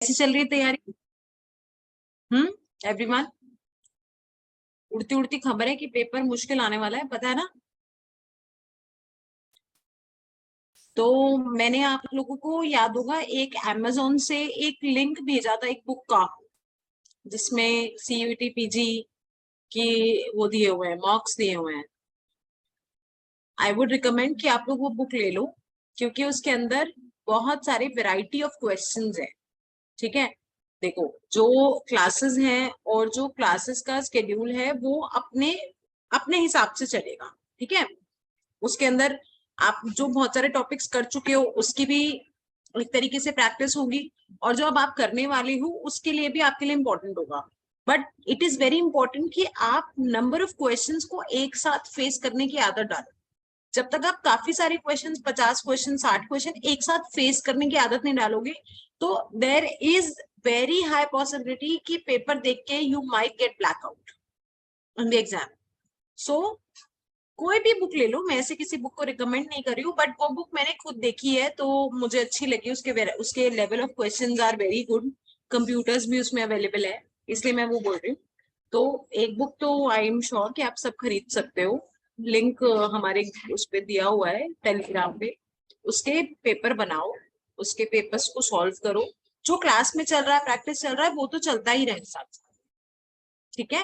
कैसी चल रही है तैयारी? एवरीवन, उड़ती उड़ती खबर है कि पेपर मुश्किल आने वाला है, पता है ना? तो मैंने आप लोगों को याद होगा एक अमेज़न से एक लिंक भेजा था एक बुक का, जिसमें सीयूईटी पीजी की वो दिए हुए हैं, मार्क्स दिए हुए हैं। आई वुड रिकमेंड कि आप लोग वो बुक ले लो, क्योंकि उसके अंदर बहुत सारी वैरायटी ऑफ क्वेश्चंस है। ठीक है, देखो, जो क्लासेस हैं और जो क्लासेस का स्केड्यूल है वो अपने अपने हिसाब से चलेगा। ठीक है, उसके अंदर आप जो बहुत सारे टॉपिक्स कर चुके हो उसकी भी एक तरीके से प्रैक्टिस होगी, और जो अब आप करने वाले हो उसके लिए भी आपके लिए इम्पोर्टेंट होगा। But it is very important कि आप नंबर ऑफ क्वेश्चंस को एक साथ फेस करने की आदत डालो। जब तक आप काफी सारे क्वेश्चंस, 50 क्वेश्चन, 60 क्वेश्चन एक साथ फेस करने की आदत नहीं डालोगे, तो there is very high possibility कि पेपर देख के you might get blackout on the exam. So कोई भी बुक ले लो, मैं ऐसे किसी बुक को रिकमेंड नहीं कर रही हूँ, बट वो बुक मैंने खुद देखी है तो मुझे अच्छी लगी। उसके level of questions are very good, computers भी उसमें अवेलेबल है, इसलिए मैं वो बोल रही हूँ। तो एक बुक तो आई एम श्योर कि आप सब खरीद सकते हो। लिंक हमारे उस पे दिया हुआ है टेलीग्राम पे, उसके पेपर बनाओ, उसके पेपर्स को सॉल्व करो। जो क्लास में चल रहा है, प्रैक्टिस चल रहा है, वो तो चलता ही रहे साथ साथ। ठीक है,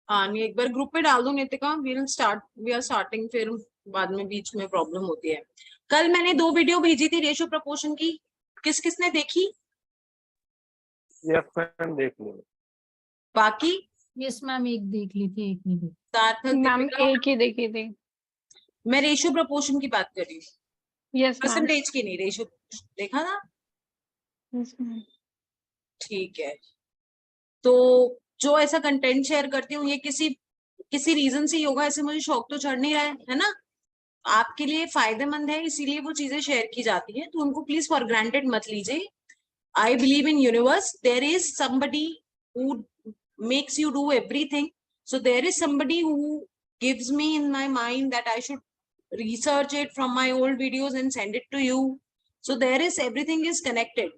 हाँ, नहीं एक बार ग्रुप पे डाल दो नितिका, वी आर स्टार्टिंग, फिर बाद में बीच में प्रॉब्लम होती है। कल मैंने 2 वीडियो भेजी थी रेशो प्रपोर्शन की, किस किसने देखी? यस मैम, देख लो। बाकी? यस मैम, एक देख ली थी, एक नहीं देखी। सार्थक, मैम दीपिका? एक ही देखी थी। मैं रेशो प्रपोर्शन की बात कर रही हूँ, यस मैम। परसेंटेज की नहीं। रेशो देखा था? Yes ma'am. ठीक है, तो जो ऐसा कंटेंट शेयर करती हूँ ये किसी किसी रीजन से ही होगा, ऐसे मुझे शौक तो चढ़ नहीं रहा है ना? आपके लिए फायदेमंद है, इसीलिए वो चीजें शेयर की जाती हैं, तो उनको प्लीज फॉर ग्रांटेड मत लीजिए। I believe in universe. There is somebody who makes you do everything. So there is somebody who gives me in my mind that I should research it from my old videos and send it to you. So there is, everything is connected.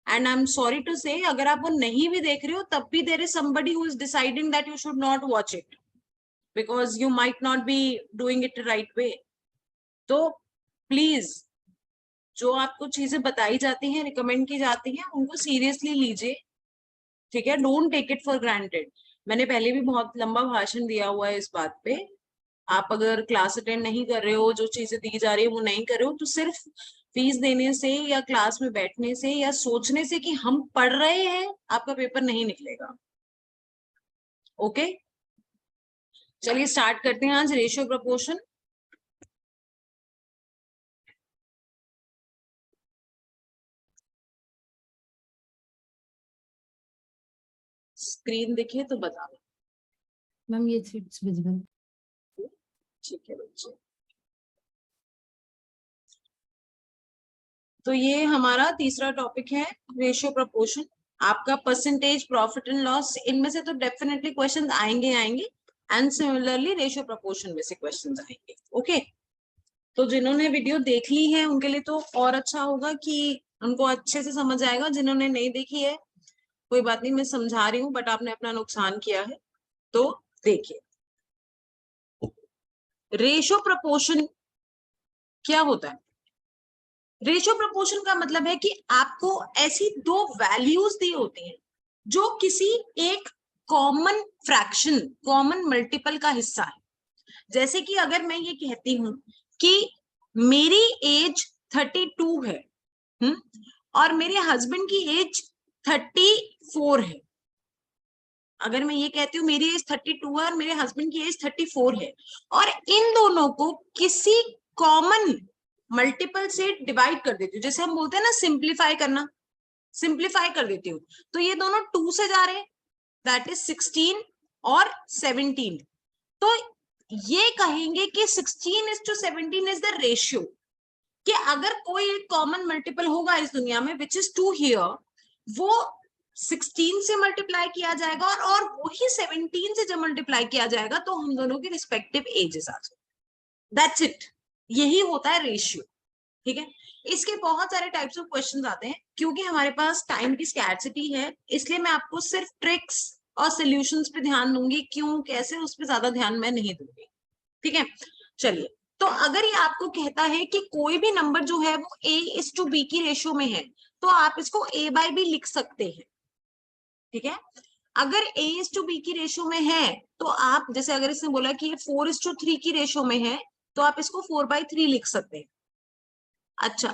And I'm sorry to say, अगर आप वो नहीं भी देख रहे हो तब भी there is somebody who is deciding that you should not watch it because you might not be doing it the right way. तो प्लीज, जो आपको चीजें बताई जाती हैं, रिकमेंड की जाती हैं, उनको सीरियसली लीजिए। ठीक है, don't take it for granted. मैंने पहले भी बहुत लंबा भाषण दिया हुआ है इस बात पे। आप अगर क्लास अटेंड नहीं कर रहे हो, जो चीजें दी जा रही है वो नहीं कर रहे हो, तो सिर्फ फीस देने से या क्लास में बैठने से या सोचने से कि हम पढ़ रहे हैं, आपका पेपर नहीं निकलेगा। ओके, चलिए स्टार्ट करते हैं आज रेशियो प्रपोर्शन। स्क्रीन दिखे तो बता दो। मैम ये इट्स विजिबल। ठीक है बच्चे, तो ये हमारा तीसरा टॉपिक है, रेशियो प्रपोर्शन। आपका परसेंटेज, प्रॉफिट एंड लॉस, इनमें से तो डेफिनेटली क्वेश्चंस आएंगे एंड सिमिलरली रेशियो प्रपोर्शन में से क्वेश्चंस आएंगे। ओके, तो जिन्होंने वीडियो देख ली है उनके लिए तो और अच्छा होगा कि उनको अच्छे से समझ आएगा। जिन्होंने नहीं देखी है कोई बात नहीं, मैं समझा रही हूँ, बट आपने अपना नुकसान किया है। तो देखिए, रेशियो प्रपोर्शन क्या होता है? रेशियो प्रपोर्शन का मतलब है कि आपको ऐसी 2 वैल्यूज दी होती हैं जो किसी एक कॉमन फ्रैक्शन, कॉमन मल्टीपल का हिस्सा है। जैसे कि अगर मैं ये कहती हूं कि मेरी एज 32 है, और मेरे हस्बैंड की एज 34 है। अगर मैं ये कहती हूँ मेरी एज 32 है और मेरे हस्बैंड की एज 34 है, और इन दोनों को किसी कॉमन मल्टीपल से डिवाइड कर देती हूँ, जैसे हम बोलते हैं ना सिंप्लीफाई करना, सिंप्लीफाई कर देती हूँ, तो ये दोनों 2 से जा रहे हैं, दैट इज 16 और 17। तो ये कहेंगे कि 16:17 इज द रेशियो, कि अगर कोई कॉमन मल्टीपल होगा इस दुनिया में विच इज 2 हियर, वो 16 से मल्टीप्लाई किया जाएगा और वही 17 से जब मल्टीप्लाई किया जाएगा तो हम दोनों के रिस्पेक्टिव एजेस आ जाए। दैट्स इट, यही होता है रेशियो। ठीक है, इसके बहुत सारे टाइप्स ऑफ क्वेश्चंस आते हैं, क्योंकि हमारे पास टाइम की स्कैर्सिटी है, इसलिए मैं आपको सिर्फ ट्रिक्स और सॉल्यूशंस पे ध्यान दूंगी, क्यों कैसे उस पर ज्यादा ध्यान मैं नहीं दूंगी। ठीक है, चलिए। तो अगर ये आपको कहता है कि कोई भी नंबर जो है वो A:B की रेशो में है, तो आप इसको A/B लिख सकते हैं। ठीक है, अगर A:B की रेशो में है तो आप, जैसे अगर इसने बोला कि ये 4:3 की रेशो में है, तो आप इसको 4/3 लिख सकते हैं। अच्छा,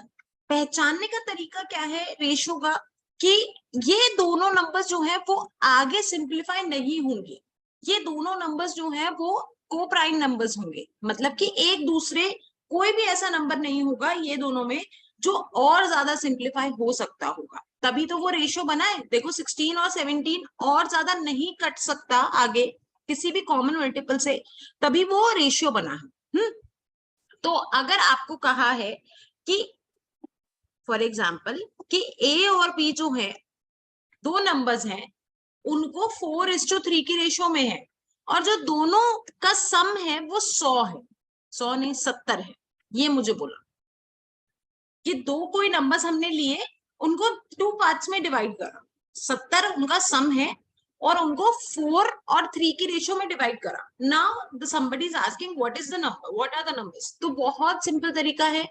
पहचानने का तरीका क्या है रेशो का, कि ये दोनों नंबर्स जो है वो आगे सिंप्लीफाई नहीं होंगे, ये दोनों नंबर्स जो है वो को प्राइम नंबर्स होंगे, मतलब कि एक दूसरे, कोई भी ऐसा नंबर नहीं होगा ये दोनों में जो और ज्यादा सिंप्लीफाई हो सकता होगा, तभी तो वो रेशो बना है। देखो 16 और 17 और ज्यादा नहीं कट सकता आगे किसी भी कॉमन मल्टीपल से, तभी वो रेशियो बना है। तो अगर आपको कहा है कि फॉर एग्जाम्पल कि ए और बी जो है दो नंबर्स हैं, उनको 4:3 की रेशो में है, और जो दोनों का सम है वो 100 है, 100 नहीं 70 है, ये मुझे बोला कि दो कोई नंबर्स हमने लिए, उनको 2 पार्ट्स में डिवाइड करा, 70 उनका सम है, और उनको 4 और 3 की रेशियो में डिवाइड करा। Now somebody is asking what is the number, what are the numbers? तो बहुत सिंपल तरीका है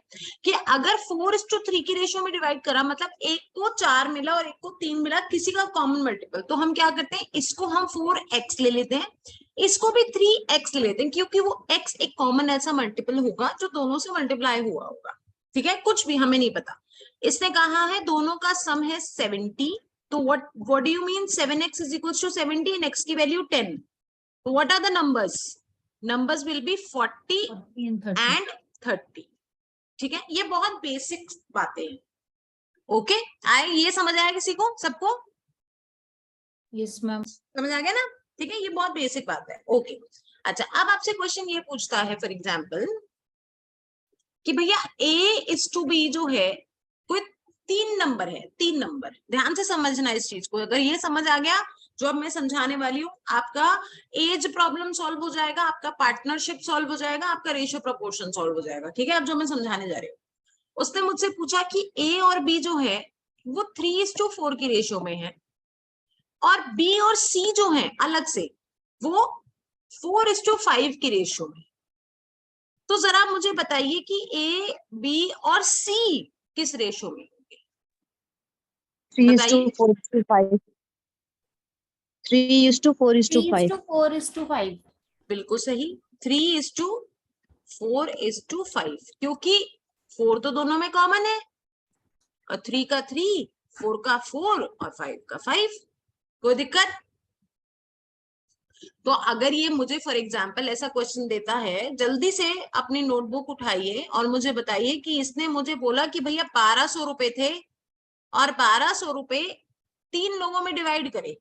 कि अगर 4:3 की रेशियो में डिवाइड करा, मतलब एक को 4 मिला और एक को 3 मिला, किसी का कॉमन मल्टीपल, तो हम क्या करते हैं, इसको हम 4x ले लेते हैं, इसको भी 3x ले लेते हैं, क्योंकि वो x एक कॉमन ऐसा मल्टीपल होगा जो दोनों से मल्टीप्लाई हुआ होगा। ठीक है, कुछ भी हमें नहीं पता। इसने कहा है दोनों का सम है 70, तो what do you mean 7x is equals to 70 and x की value 10? What are the numbers? Numbers will be 40 and 30. ठीक है, ये बहुत बेसिक बातें हैं। ओके, आए, ये समझ आया किसी को, सबको यस मैम। समझ आ गया ना? ठीक है, ये बहुत बेसिक बात है। ओके, अच्छा, अब आपसे क्वेश्चन ये पूछता है फॉर एग्जाम्पल कि भैया A:B जो है, कोई 3 नंबर है, 3 नंबर, ध्यान से समझना इस चीज को। अगर ये समझ आ गया जो अब मैं समझाने वाली हूँ, आपका एज प्रॉब्लम सॉल्व हो जाएगा, आपका पार्टनरशिप सॉल्व हो जाएगा, आपका रेशियो प्रोपोर्शन सॉल्व हो जाएगा। ठीक है, अब जो मैं समझाने जा रही हूँ, उसने मुझसे पूछा कि A और B जो है वो 3:4 की रेशियो में है, और B और C जो है अलग से वो 4:5 की रेशियो में। तो जरा मुझे बताइए कि A, B और C किस रेशो में होंगे? 3:4:5. 3:4:5. 4:5। बिल्कुल सही, 3:4:5, क्योंकि 4 तो दोनों में कॉमन है, और 3 का 3, 4 का 4 और 5 का 5। कोई दिक्कत? तो अगर ये मुझे फॉर एग्जाम्पल ऐसा क्वेश्चन देता है, जल्दी से अपनी नोटबुक उठाइए और मुझे बताइए कि इसने मुझे बोला कि भैया 1200 रुपए थे, और 1200 रुपए 3 लोगों में डिवाइड करे,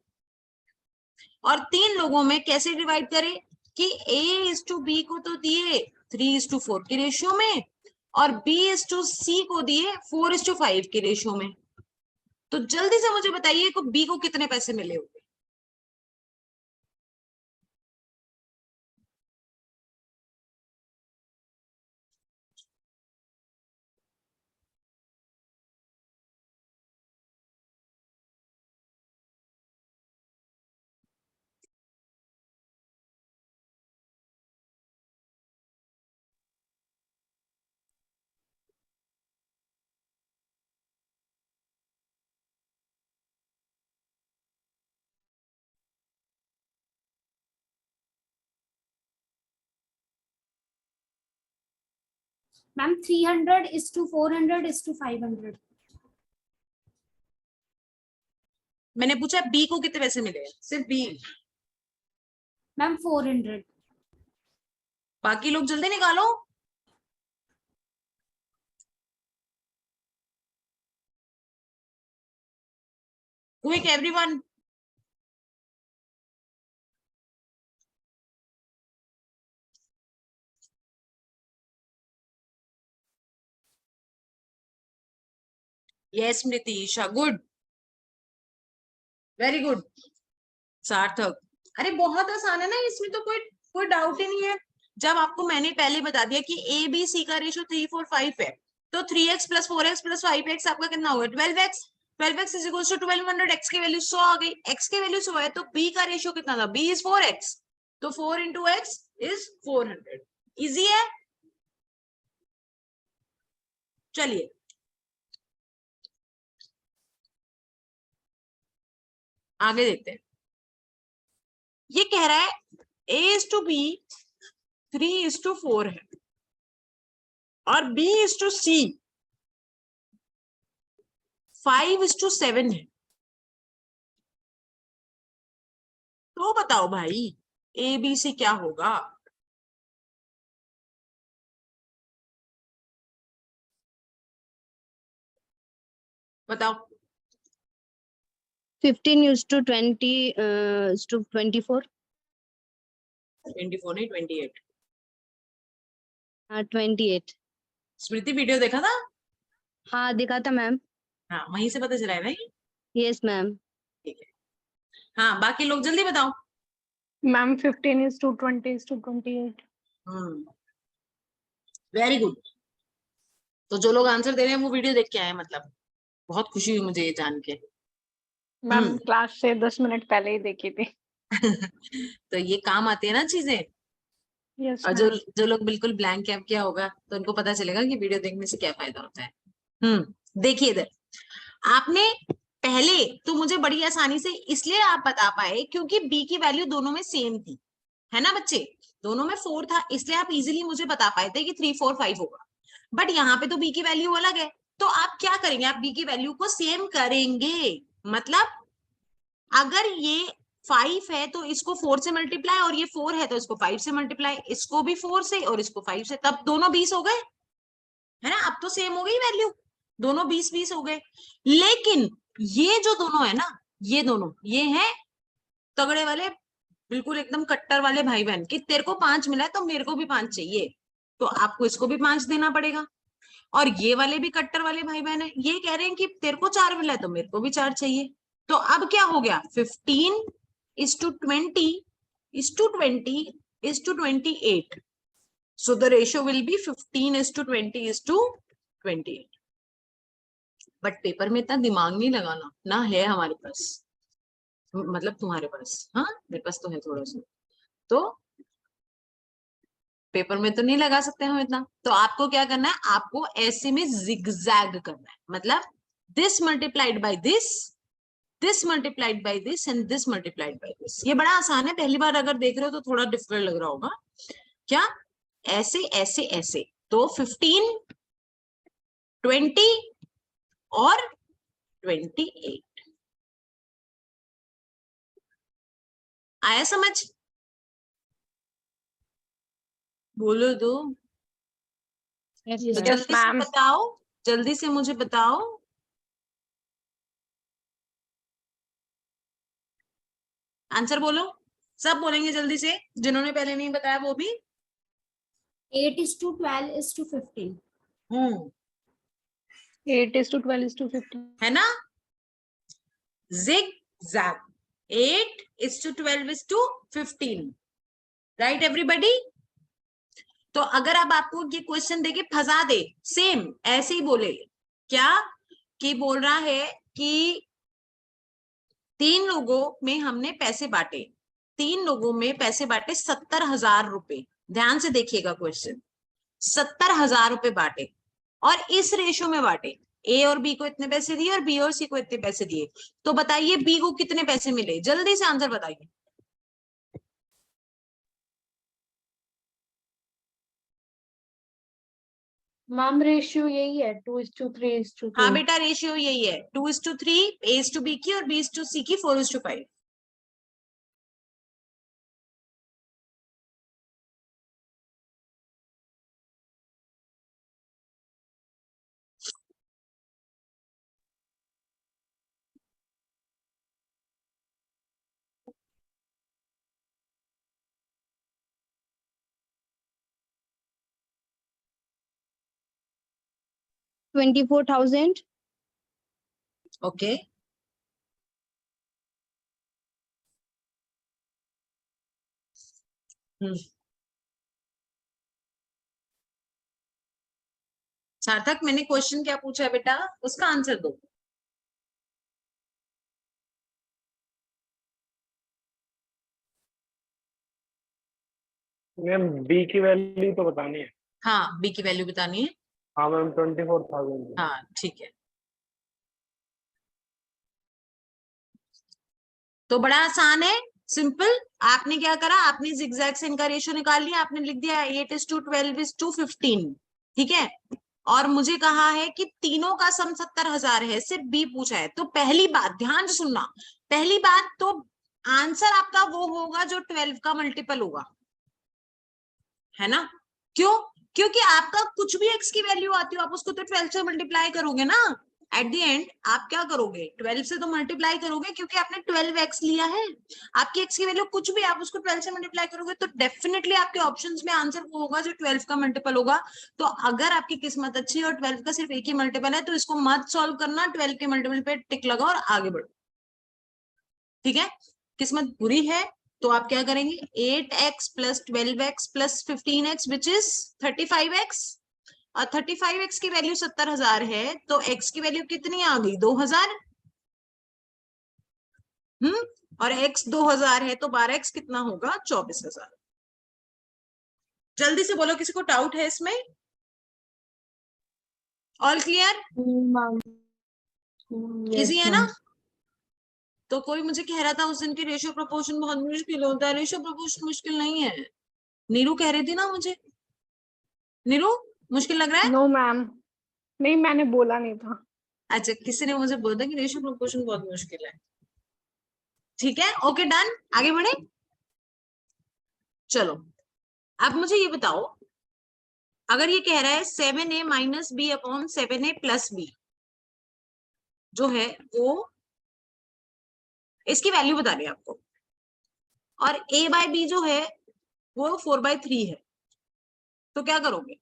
और 3 लोगों में कैसे डिवाइड करे कि A:B को तो दिए 3:4 की रेशियो में, और B:C को दिए 4:5 की रेशियो में। तो जल्दी से मुझे बताइए को B को कितने पैसे मिले होंगे? मैम 300:400:500। मैंने पूछा B को कितने पैसे मिले, सिर्फ B। मैम 400। बाकी लोग जल्दी निकालो। Quick everyone. Yes Nitisha, good, very good. Sarthak, अरे बहुत आसान है ना, इसमें तो कोई डाउट ही नहीं है। जब आपको मैंने पहले बता दिया कि A B C का रेशियो 3 4 5 है, तो 3x + 4x + 5x आपका कितना होगा 12x। 12x is equal to 1200, x की वैल्यू 100 आ गई, x की वैल्यू 100 है तो b का रेशियो कितना था, b इज 4x, तो 4 इंटू एक्स इज 400। इजी है। चलिए आगे देखते हैं। ये कह रहा है a इज टू बी 3:4 है और b इज टू c 5:7 है। तो बताओ भाई ए बी सी क्या होगा। बताओ। 15:20:24. 24 नहीं 28। 28. स्मृति वीडियो देखा था? हाँ दिखा था मैम। हाँ वहीं से पता चला है नहीं। Yes ma'am. ठीक है। हाँ बाकी लोग जल्दी बताओ। मैम 15:20:28. Very good. तो जो लोग आंसर दे रहे हैं वो वीडियो देख के आए, मतलब बहुत खुशी हुई मुझे ये जान के। मैम क्लास से 10 मिनट पहले ही देखी थी। तो ये काम आती है ना चीजें। यस और जो मैम। जो लोग बिल्कुल ब्लैंक कैप किया होगा तो उनको पता चलेगा कि वीडियो देखने से क्या फायदा होता है। देखिए इधर आपने पहले तो मुझे बड़ी आसानी से इसलिए आप बता पाए क्योंकि बी की वैल्यू दोनों में सेम थी, है ना बच्चे, दोनों में 4 था, इसलिए आप इजीली मुझे बता पाए थे कि 3 4 5 होगा। बट यहाँ पे तो बी की वैल्यू अलग है, तो आप क्या करेंगे, आप बी की वैल्यू को सेम करेंगे। मतलब अगर ये 5 है तो इसको 4 से मल्टीप्लाई, और ये 4 है तो इसको 5 से मल्टीप्लाई, इसको भी 4 से और इसको 5 से, तब दोनों 20 हो गए, है ना। अब तो सेम हो गई वैल्यू, दोनों 20 हो गए। लेकिन ये जो दोनों है ना, ये दोनों ये हैं तगड़े वाले, बिल्कुल एकदम कट्टर वाले भाई बहन कि तेरे को 5 मिला है तो मेरे को भी 5 चाहिए, तो आपको इसको भी 5 देना पड़ेगा। और ये वाले भी कट्टर वाले भाई बहन है, ये कह रहे हैं कि तेरे को 4 मिला है तो मेरे को भी 4 चाहिए। तो अब क्या हो गया, 15:20:20:28। So the ratio will be 15:20:28। But paper में इतना दिमाग नहीं लगाना ना, है हमारे पास, मतलब तुम्हारे पास, हाँ मेरे पास तो है थोड़ा सा, तो पेपर में तो नहीं लगा सकते हम इतना। तो आपको क्या करना है, आपको ऐसे में जिगजैग करना है, मतलब this multiplied by this, this multiplied by this and this multiplied by this. ये बड़ा आसान है, पहली बार अगर देख रहे हो तो थोड़ा डिफिकल्ट लग रहा होगा। क्या ऐसे ऐसे ऐसे, तो 15 20 और 28 आया समझ? बोलो दो। Yes, तो ma'am. Yes, जल्दी से ma'am. बताओ, जल्दी से मुझे बताओ। आंसर बोलो, सब बोलेंगे जल्दी से, जिन्होंने पहले नहीं बताया वो भी। 8:12:15. 8:12:15. है ना, जिग जैग। 8:12:15, right everybody. तो अगर अब आपको ये क्वेश्चन देके फंसा दे, सेम ऐसे ही बोले, क्या कि बोल रहा है कि 3 लोगों में हमने पैसे बांटे, 3 लोगों में पैसे बांटे 70,000 रुपए। ध्यान से देखिएगा क्वेश्चन, 70,000 रुपए बांटे और इस रेशो में बांटे, ए और बी को इतने पैसे दिए और बी और सी को इतने पैसे दिए। तो बताइए बी को कितने पैसे मिले, जल्दी से आंसर बताइए। मैम रेशियो यही है 2:3:2। हाँ बेटा रेशियो यही है 2:3, A/B की और B/C की 4:5। $24,000. ओके सार्थक, मैंने क्वेश्चन क्या पूछा है बेटा, उसका आंसर दो। मैम बी की वैल्यू तो बतानी है। हाँ, बी की वैल्यू बतानी है। हाँ मैम 24,000। हाँ ठीक है, तो बड़ा आसान है, सिंपल। आपने क्या करा, आपने जिगजैग से इनका रेशियो निकाल लिया, आपने लिख दिया 8:12:15, ठीक है। और मुझे कहा है कि तीनों का सम 70,000 है, सिर्फ बी पूछा है। तो पहली बात ध्यान से सुनना, पहली बात तो आंसर आपका वो होगा जो 12 का मल्टीपल होगा, है ना। क्यों? क्योंकि आपका कुछ भी एक्स की वैल्यू आती हो, आप उसको तो 12 से मल्टीप्लाई करोगे ना। एट द एंड आप क्या करोगे, 12 से तो मल्टीप्लाई करोगे, क्योंकि आपने 12x लिया है। आपकी x की वैल्यू कुछ भी, आप उसको 12 से मल्टीप्लाई करोगे तो डेफिनेटली आपके ऑप्शंस में आंसर वो होगा जो 12 का मल्टीपल होगा। तो अगर आपकी किस्मत अच्छी है और 12 का सिर्फ एक ही मल्टीपल है, तो इसको मत सॉल्व करना, 12 के मल्टीपल पे टिक लगाओ और आगे बढ़ो, ठीक है। किस्मत बुरी है तो आप क्या करेंगे, 8x + 12x + 15x which is 35x, और 35x की वैल्यू 70,000 है, तो x की वैल्यू कितनी आ गई, 2,000। और x 2,000 है तो 12x कितना होगा, 24,000। जल्दी से बोलो, किसी को डाउट है इसमें? All clear? Ma'am. Yes, easy है ना। ma'am. तो कोई मुझे कह रहा था उस दिन की रेशियो प्रोपोर्शन बहुत मुश्किल होता है, रेशियो प्रोपोर्शन मुश्किल नहीं है। नीरू कह रही थी ना मुझे, नीरू मुश्किल लग रहा है? नो मैम, नहीं मैंने बोला नहीं था। अच्छा, किसी ने मुझे बोला कि रेशियो प्रोपोर्शन बहुत मुश्किल है। ठीक है, ओके डन, आगे बढ़े। चलो अब मुझे ये बताओ, अगर ये कह रहा है 7a - b / 7a + b जो है वो, इसकी वैल्यू बतानी है आपको, और a/b जो है वो 4/3 है, तो क्या करोगे?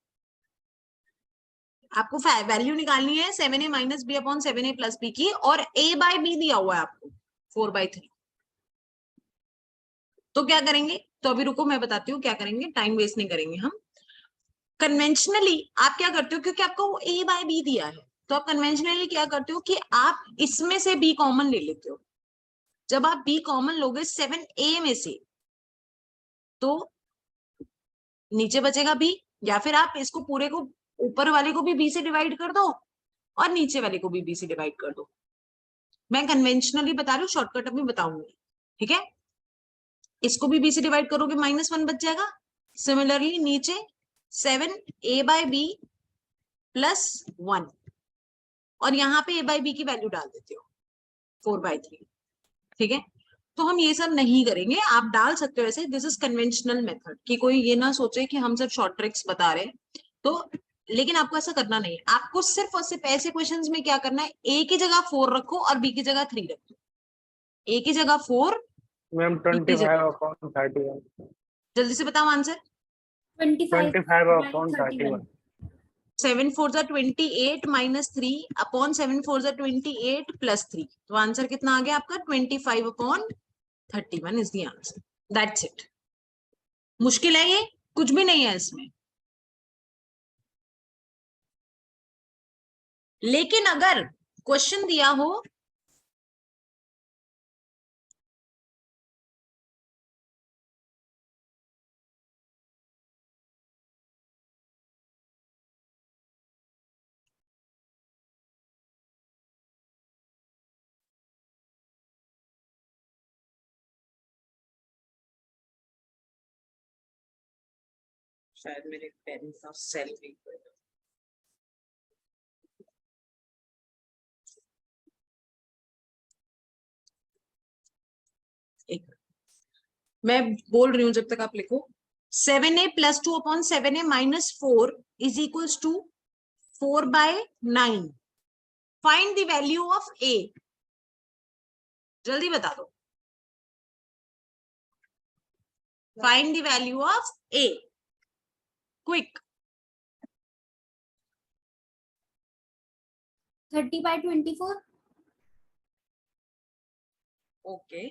आपको वैल्यू निकालनी है 7a - b / 7a + b की, और a/b दिया हुआ है आपको 4/3। तो क्या करेंगे? तो अभी रुको, मैं बताती हूँ क्या करेंगे, टाइम वेस्ट नहीं करेंगे हम। कन्वेंशनली आप क्या करते हो, क्योंकि आपको वो a/b दिया है, तो आप कन्वेंशनली क्या करते हो कि आप इसमें से b कॉमन ले लेते हो। जब आप b कॉमन लोगे 7a में से, तो नीचे बचेगा b, या फिर आप इसको पूरे को, ऊपर वाले को भी b से डिवाइड कर दो और नीचे वाले को भी b से डिवाइड कर दो। मैं कन्वेंशनली बता रही हूँ, शॉर्टकट अभी बताऊंगी, ठीक है। इसको भी b से डिवाइड करोगे, -1 बच जाएगा। सिमिलरली नीचे 7a/b + 1, और यहाँ पे a/b की वैल्यू डाल देते हो 4/3, ठीक है। तो हम ये सब नहीं करेंगे, आप डाल सकते हो ऐसे, दिस इज कन्वेंशनल मेथड, कि कोई ये ना सोचे कि हम सिर्फ शॉर्ट ट्रिक्स बता रहे हैं। तो लेकिन आपको ऐसा करना नहीं है, आपको सिर्फ और सिर्फ ऐसे क्वेश्चंस में क्या करना है, ए की जगह 4 रखो और बी की जगह 3 रखो। ए की जगह 4, मैम बी की जगह, 25/31। जल्दी से बताओ आंसर। 25 25/31। 7 4 28 -3 अपॉन 7 4 28 + 3, तो आंसर कितना आ गया आपका, 25/31 is the answer. That's it. मुश्किल है ये? कुछ भी नहीं है इसमें। लेकिन अगर क्वेश्चन दिया हो शायद मेरे पेन का सेल वीक हो गया। एक मैं बोल रही हूं जब तक आप लिखो। 7a + 2 / 7a - 4 is equals to 4/9। Find the value of a, जल्दी बता दो। Find the value of a, quick. 30/24। Okay,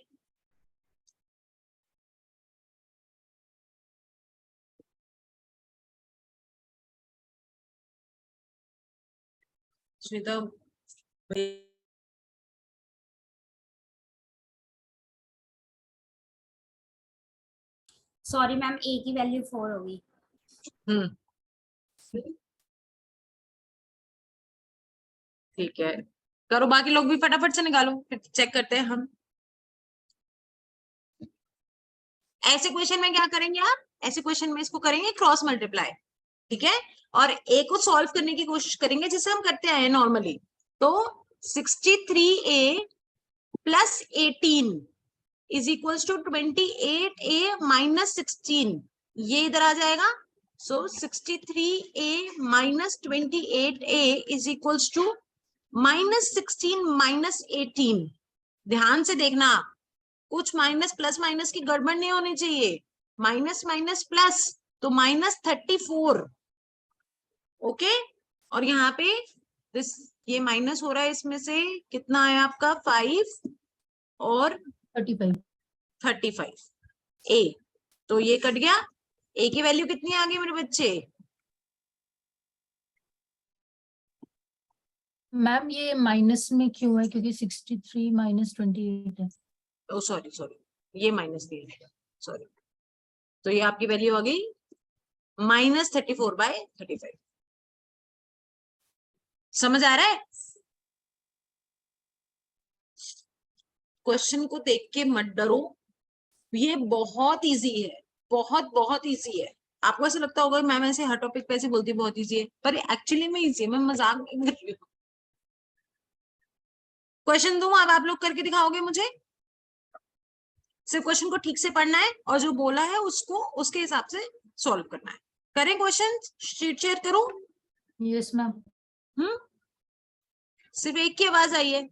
Shweta sorry ma'am, a की वैल्यू 4 होगी। ठीक है, करो, बाकी लोग भी फटाफट से निकालो, फिर चेक करते हैं हम। ऐसे क्वेश्चन में क्या करेंगे आप, ऐसे क्वेश्चन में इसको करेंगे क्रॉस मल्टीप्लाई, ठीक है, और ए को सॉल्व करने की कोशिश करेंगे जैसे हम करते हैं नॉर्मली। तो 63a plus 18 is equals to 28a minus 16, ये इधर आ जाएगा। So 63a minus 28a is equals to minus 16 minus 18। ध्यान से देखना, कुछ माइनस प्लस माइनस की गड़बड़ नहीं होनी चाहिए, माइनस माइनस प्लस, तो माइनस 34। ओके, और यहाँ पे ये माइनस हो रहा है, इसमें से कितना है आपका 5 और 35 ए, तो ये कट गया। ए की वैल्यू कितनी आ गई मेरे बच्चे? मैम ये माइनस में क्यों है, क्योंकि 63 माइनस 28 है। ओ सॉरी सॉरी, ये माइनस दिया है, सॉरी। तो ये आपकी वैल्यू आ गई माइनस 34/35। समझ आ रहा है? क्वेश्चन को देख के मत डरो, ये बहुत इजी है, बहुत बहुत इजी है। आपको ऐसा लगता होगा मैम ऐसे हर टॉपिक पे ऐसे बोलती है बहुत इजी है, पर एक्चुअली में इजी है, मैं मजाक नहीं कर रही हूँ। क्वेश्चन दूं, अब आप लोग करके दिखाओगे मुझे? सिर्फ क्वेश्चन को ठीक से पढ़ना है और जो बोला है उसको उसके हिसाब से सॉल्व करना है। करें क्वेश्चन? शीट शेयर करूं? Yes ma'am. सिर्फ एक की आवाज आई है।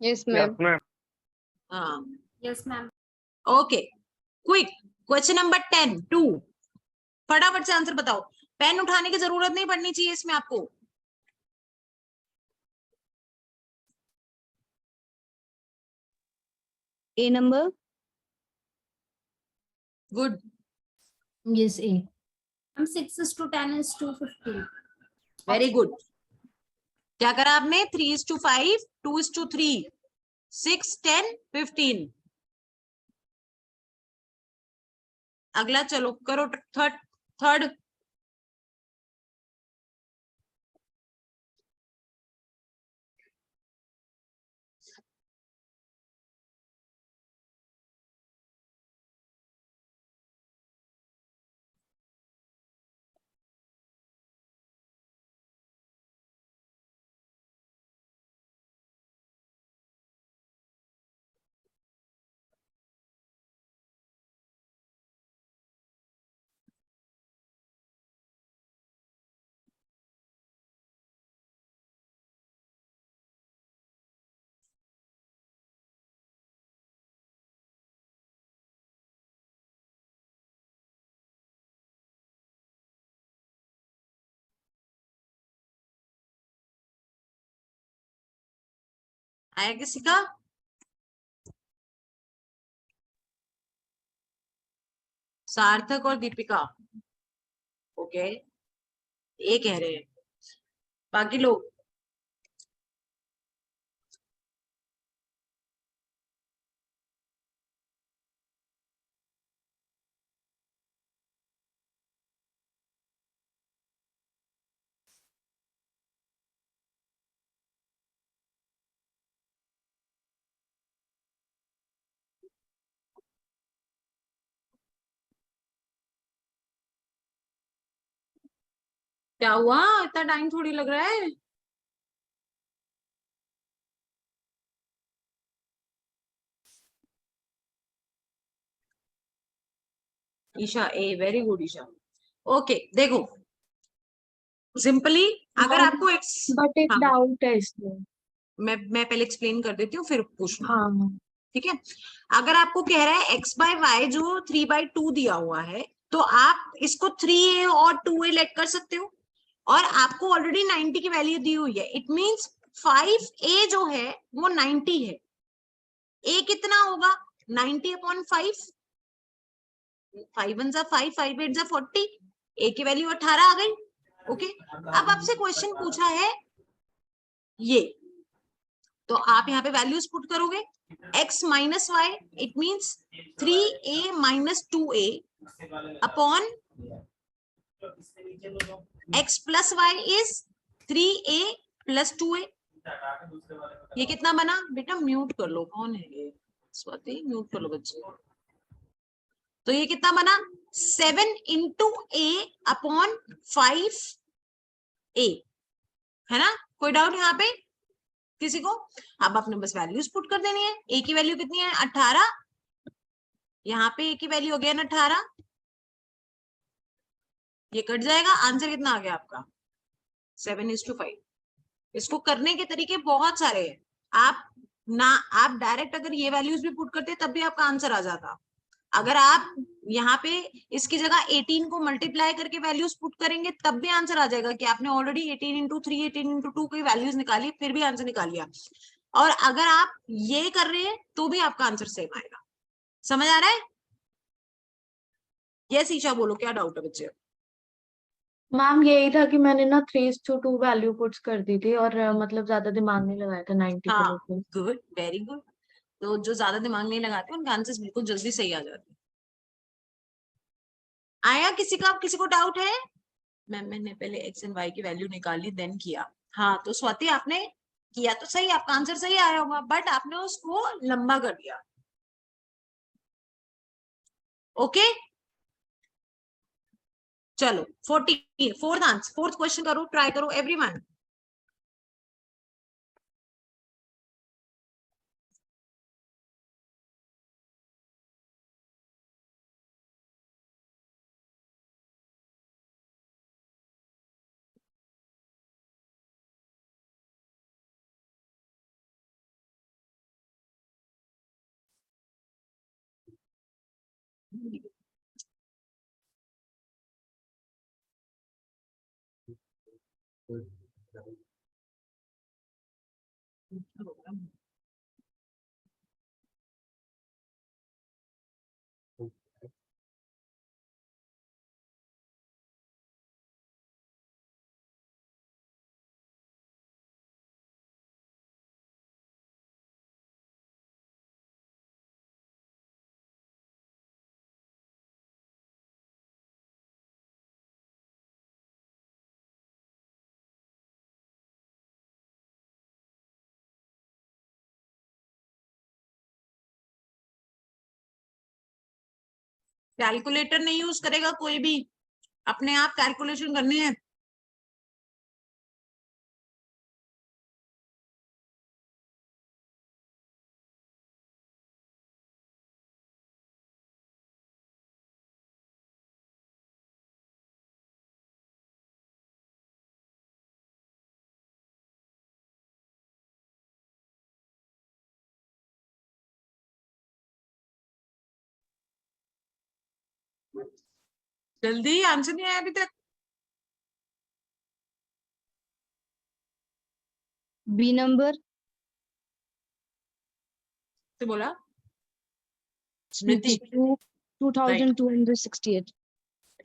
Yes, ma'am. Yes, ma'am. हाँ, yes ma'am. Okay, quick question number 10 2, फटाफट से आंसर बताओ। पेन उठाने की जरूरत नहीं पड़नी चाहिए इसमें आपको। A number. Good, yes A. Ma'am 6:10 is 250। Very good. क्या करा आपने? 3:5, 2:3, 6, 10, 15। अगला चलो करो, थर्ड। आया किसी का? सार्थक और दीपिका, ओके, ये कह रहे हैं, बाकी लोग? क्या हुआ, इतना टाइम थोड़ी लग रहा है? ईशा ए, वेरी गुड ईशा। ओके, देखो सिंपली, अगर आपको बट एक हाँ, डाउट है इसमें। मैं पहले एक्सप्लेन कर देती हूँ फिर पूछना, हाँ ठीक है? अगर आपको कह रहा है x/y जो 3/2 दिया हुआ है, तो आप इसको 3a और 2a लेट कर सकते हो, और आपको ऑलरेडी 90 की वैल्यू दी हुई है। इट मींस 5a जो है वो 90 है। a कितना होगा? 90/5, 5 1 जा 5, 5 8 जा 40, a की वैल्यू 18 आ गई। ओके, अब आपसे क्वेश्चन पूछा है ये, तो आप यहाँ पे वैल्यूज पुट करोगे, x minus y, it means 3a minus 2a upon x plus y is 3a plus 2a। ये कितना बना बेटा? म्यूट कर लो, कौन है ये? स्वाति म्यूट कर लो बच्चे। तो ये कितना बना? 7 इंटू a अपॉन 5a, है ना? कोई डाउट यहाँ पे किसी को? अब आपने बस वैल्यूज पुट कर देनी है। a की वैल्यू कितनी है? 18। यहाँ पे a की वैल्यू हो गया ना 18, ये कट जाएगा। आंसर कितना आ गया आपका? 7:5। इसको करने के तरीके बहुत सारे हैं। आप डायरेक्ट अगर ये वैल्यूज भी पुट करते तब भी आपका आंसर आ जाता। अगर आप यहाँ पे इसकी जगह 18 को मल्टीप्लाई करके वैल्यूज पुट करेंगे तब भी आंसर आ जाएगा कि आपने ऑलरेडी 18 इंटू 3, 18 इंटू 2 की वैल्यूज निकाली, फिर भी आंसर निकाल लिया। और अगर आप ये कर रहे हैं तो भी आपका आंसर सेम आएगा। समझ आ रहा है? यस ईशा बोलो, क्या डाउट है बच्चे? मैम यही था कि मैंने ना 3:2 वैल्यू पुट्स कर दी थी और मतलब ज्यादा दिमाग नहीं लगाया था 90 हाँ, के लेके। Good, very good. तो जो ज्यादा दिमाग नहीं लगाते उनके आंसर्स बिल्कुल जल्दी सही आ जाते हैं। आया किसी को डाउट है? मैंने पहले x एंड y की वैल्यू निकाली देन किया। हाँ, तो स्वाति आपने किया तो सही, आपका आंसर सही आया होगा, बट आपने उसको लंबा कर दिया। ओके, चलो 14, फोर्थ क्वेश्चन करो, ट्राई करो एवरीवन। कैलकुलेटर नहीं यूज करेगा कोई भी, अपने आप कैलकुलेशन करनी है। जल्दी, आंसर नहीं आया अभी तक। B number. तो बोला स्मृति। 2268.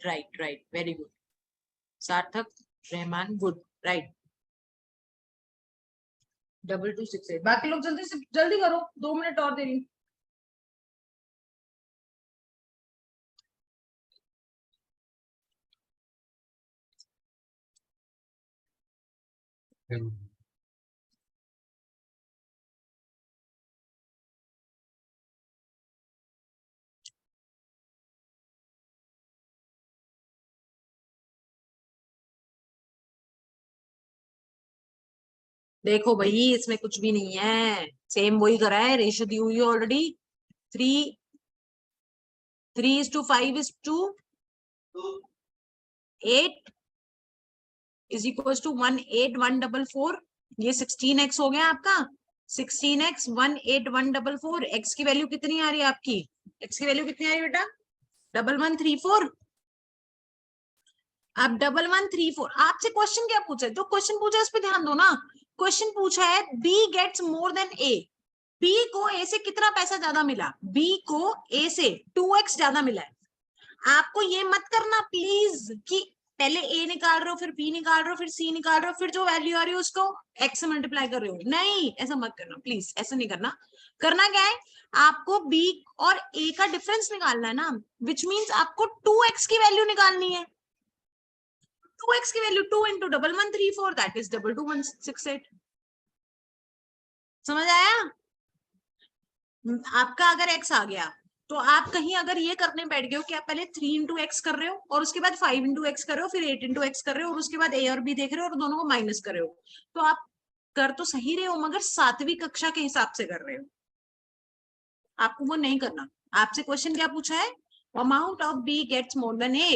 Right, very good. सार्थक, रहमान, गुड, राइट। 2268। बाकी लोग जल्दी से जल्दी करो, 2 मिनट और दे रही। देखो भाई, इसमें कुछ भी नहीं है, सेम वही करा है, रेशियो दी हुई है ऑलरेडी। 3:5:8 is equal to 18144। ये 16x हो गया आपका। 16x 18144। x की वैल्यू कितनी आ रही है आपकी? x की वैल्यू कितनी आ रही है बेटा? 1134। अब 1134 आपसे क्वेश्चन क्या पूछा है? जो क्वेश्चन पूछा है उस पर ध्यान दो ना। क्वेश्चन पूछा है B gets more than A। B को A से कितना पैसा ज्यादा मिला? B को A से 2x ज्यादा मिला है। आपको ये मत करना प्लीज कि पहले A निकाल रहे हो, फिर B निकाल रहे हो, फिर C निकाल रहे हो, फिर जो वैल्यू आ रही है उसको x से मल्टीप्लाई कर रहे हो। नहीं, ऐसा मत करना प्लीज, ऐसा नहीं करना। करना क्या है, आपको b और a का डिफरेंस निकालना है ना, विच मीन्स आपको 2x की वैल्यू निकालनी है। 2x की वैल्यू 2 into 1134 दैट इज 22168। समझ आया? आपका अगर x आ गया तो आप कहीं अगर ये करने बैठ गए हो कि आप पहले 3 into x कर रहे हो और उसके बाद 5 into x कर रहे हो, फिर 8 into x कर रहे हो और उसके बाद a और b देख रहे हो और दोनों को माइनस कर रहे हो, तो आप कर तो सही रहे हो मगर 7वीं कक्षा के हिसाब से कर रहे हो। आपको वो नहीं करना। आपसे क्वेश्चन क्या पूछा है, amount of b gets more than a।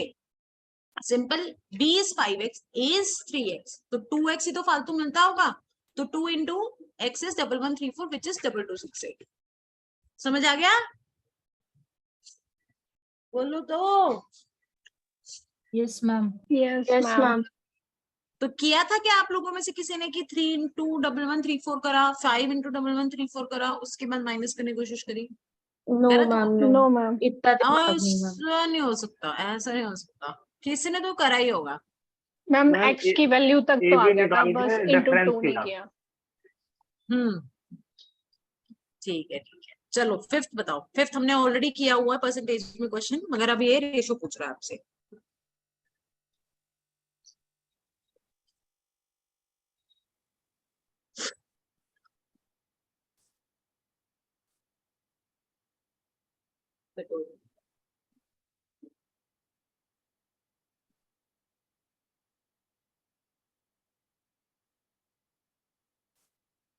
Simple, b is 5x, a is 3x, तो 2x ही तो फालतू मिलता होगा, तो 2 into x is 1134 which is 2268। समझ आ गया? बोलो तो। Yes ma'am. Yes yes ma'am. Ma'am. तो किया था क्या आप लोगों में से किसी ने कि 3 into 1134 करा, 5 into 1134 करा, उसके बाद माइनस करने की कोशिश करी? नो करा था? Ma'am, no no ma'am. इतना दिमाग नहीं मैम। ऐसा नहीं हो सकता, ऐसा नहीं हो सकता, किसी ने तो करा ही होगा। मैम मैम, x की वैल्यू तक ए तो आ भी गया था, निकाल बस के इंटू डिफरेंस 2 नहीं किया। किया। ठीक है ठीक है, चलो फिफ्थ बताओ। फिफ्थ हमने ऑलरेडी किया हुआ है परसेंटेज में क्वेश्चन, मगर अब ये रेशो पूछ रहा है आपसे।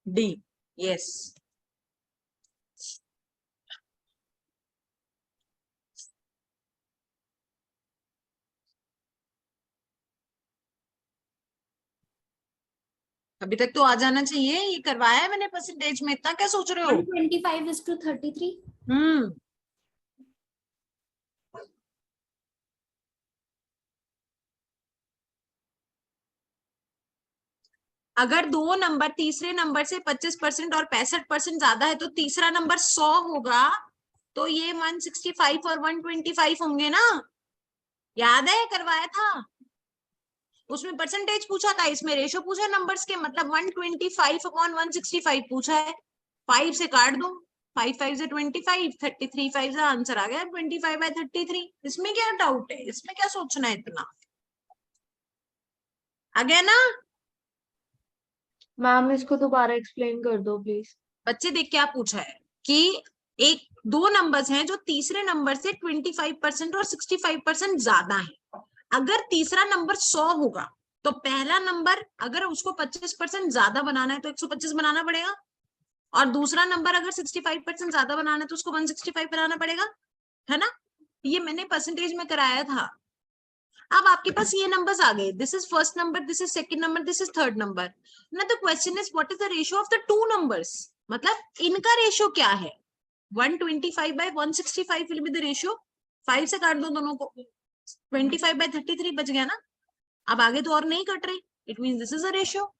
D, yes. अभी तक तो आ जाना चाहिए, ये करवाया है मैंने परसेंटेज में, इतना क्या सोच रहे हो? 125:33। हम्म, अगर दो नंबर तीसरे नंबर से 25% और 65% ज्यादा है तो तीसरा नंबर 100 होगा, तो ये 165 और 125 होंगे ना। याद है, करवाया था उसमें, परसेंटेज पूछा था, इसमें रेशो पूछा नंबर्स के, मतलब 125 अपॉन 165 पूछा है। 5 से काट दो, 5 5 से 25, 33 5 से आंसर आ गया 25/33। इसमें क्या डाउट है, इसमें क्या सोचना है इतना? आ गया ना? मैम इसको दोबारा एक्सप्लेन कर दो प्लीज। बच्चे देख क्या पूछा है कि एक दो नंबर्स हैं जो तीसरे नंबर से 25% और 65% ज्यादा है। अगर तीसरा नंबर 100 होगा तो पहला नंबर अगर उसको 25% ज्यादा बनाना है तो 125 बनाना पड़ेगा, और दूसरा नंबर अगर 65% ज्यादा बनाना है तो उसको 165 बनाना पड़ेगा, है ना? ये मैंने परसेंटेज में कराया था। अब आपके पास ये नंबर्स आ गए, this is first number, this is second number, this is third number ना। The question is what is the ratio of the two numbers, मतलब इनका रेशियो क्या है। 125/165 विल बी द रेशियो। 5 से काट दो दोनों को, 25/33 बच गया ना। अब आगे तो और नहीं कट रहे, it means this is a ratio.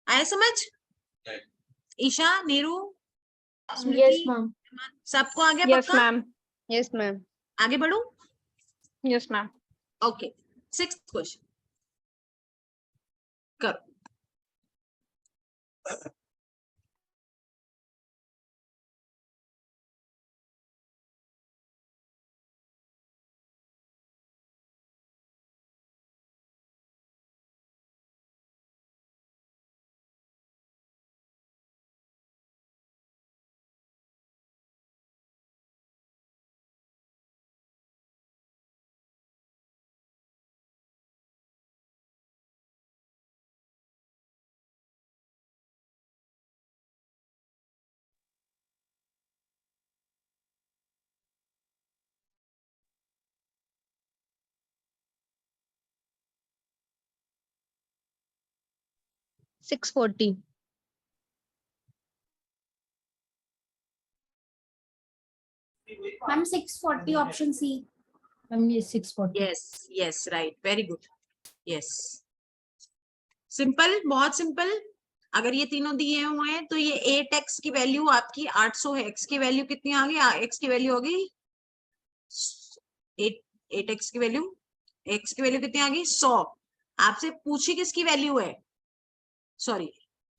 आया समझ? Isha, Neeru, yes Smriti, ma'am. सबको आ गया यस पक्का? मैम। Yes, ma'am. आगे बढ़ू? Yes ma'am. Okay, sixth question करो। $640. Ma'am 640 option C. मैम ये 640। Yes yes right, very good, yes. Simple, बहुत सिंपल। अगर ये तीनों दिए हुए हैं तो ये 8x की वैल्यू आपकी 800 है। x की वैल्यू कितनी आ गई? x की वैल्यू होगी 8x की वैल्यू, x की वैल्यू कितनी आ गई? 100। आपसे पूछी किसकी वैल्यू है? Sorry,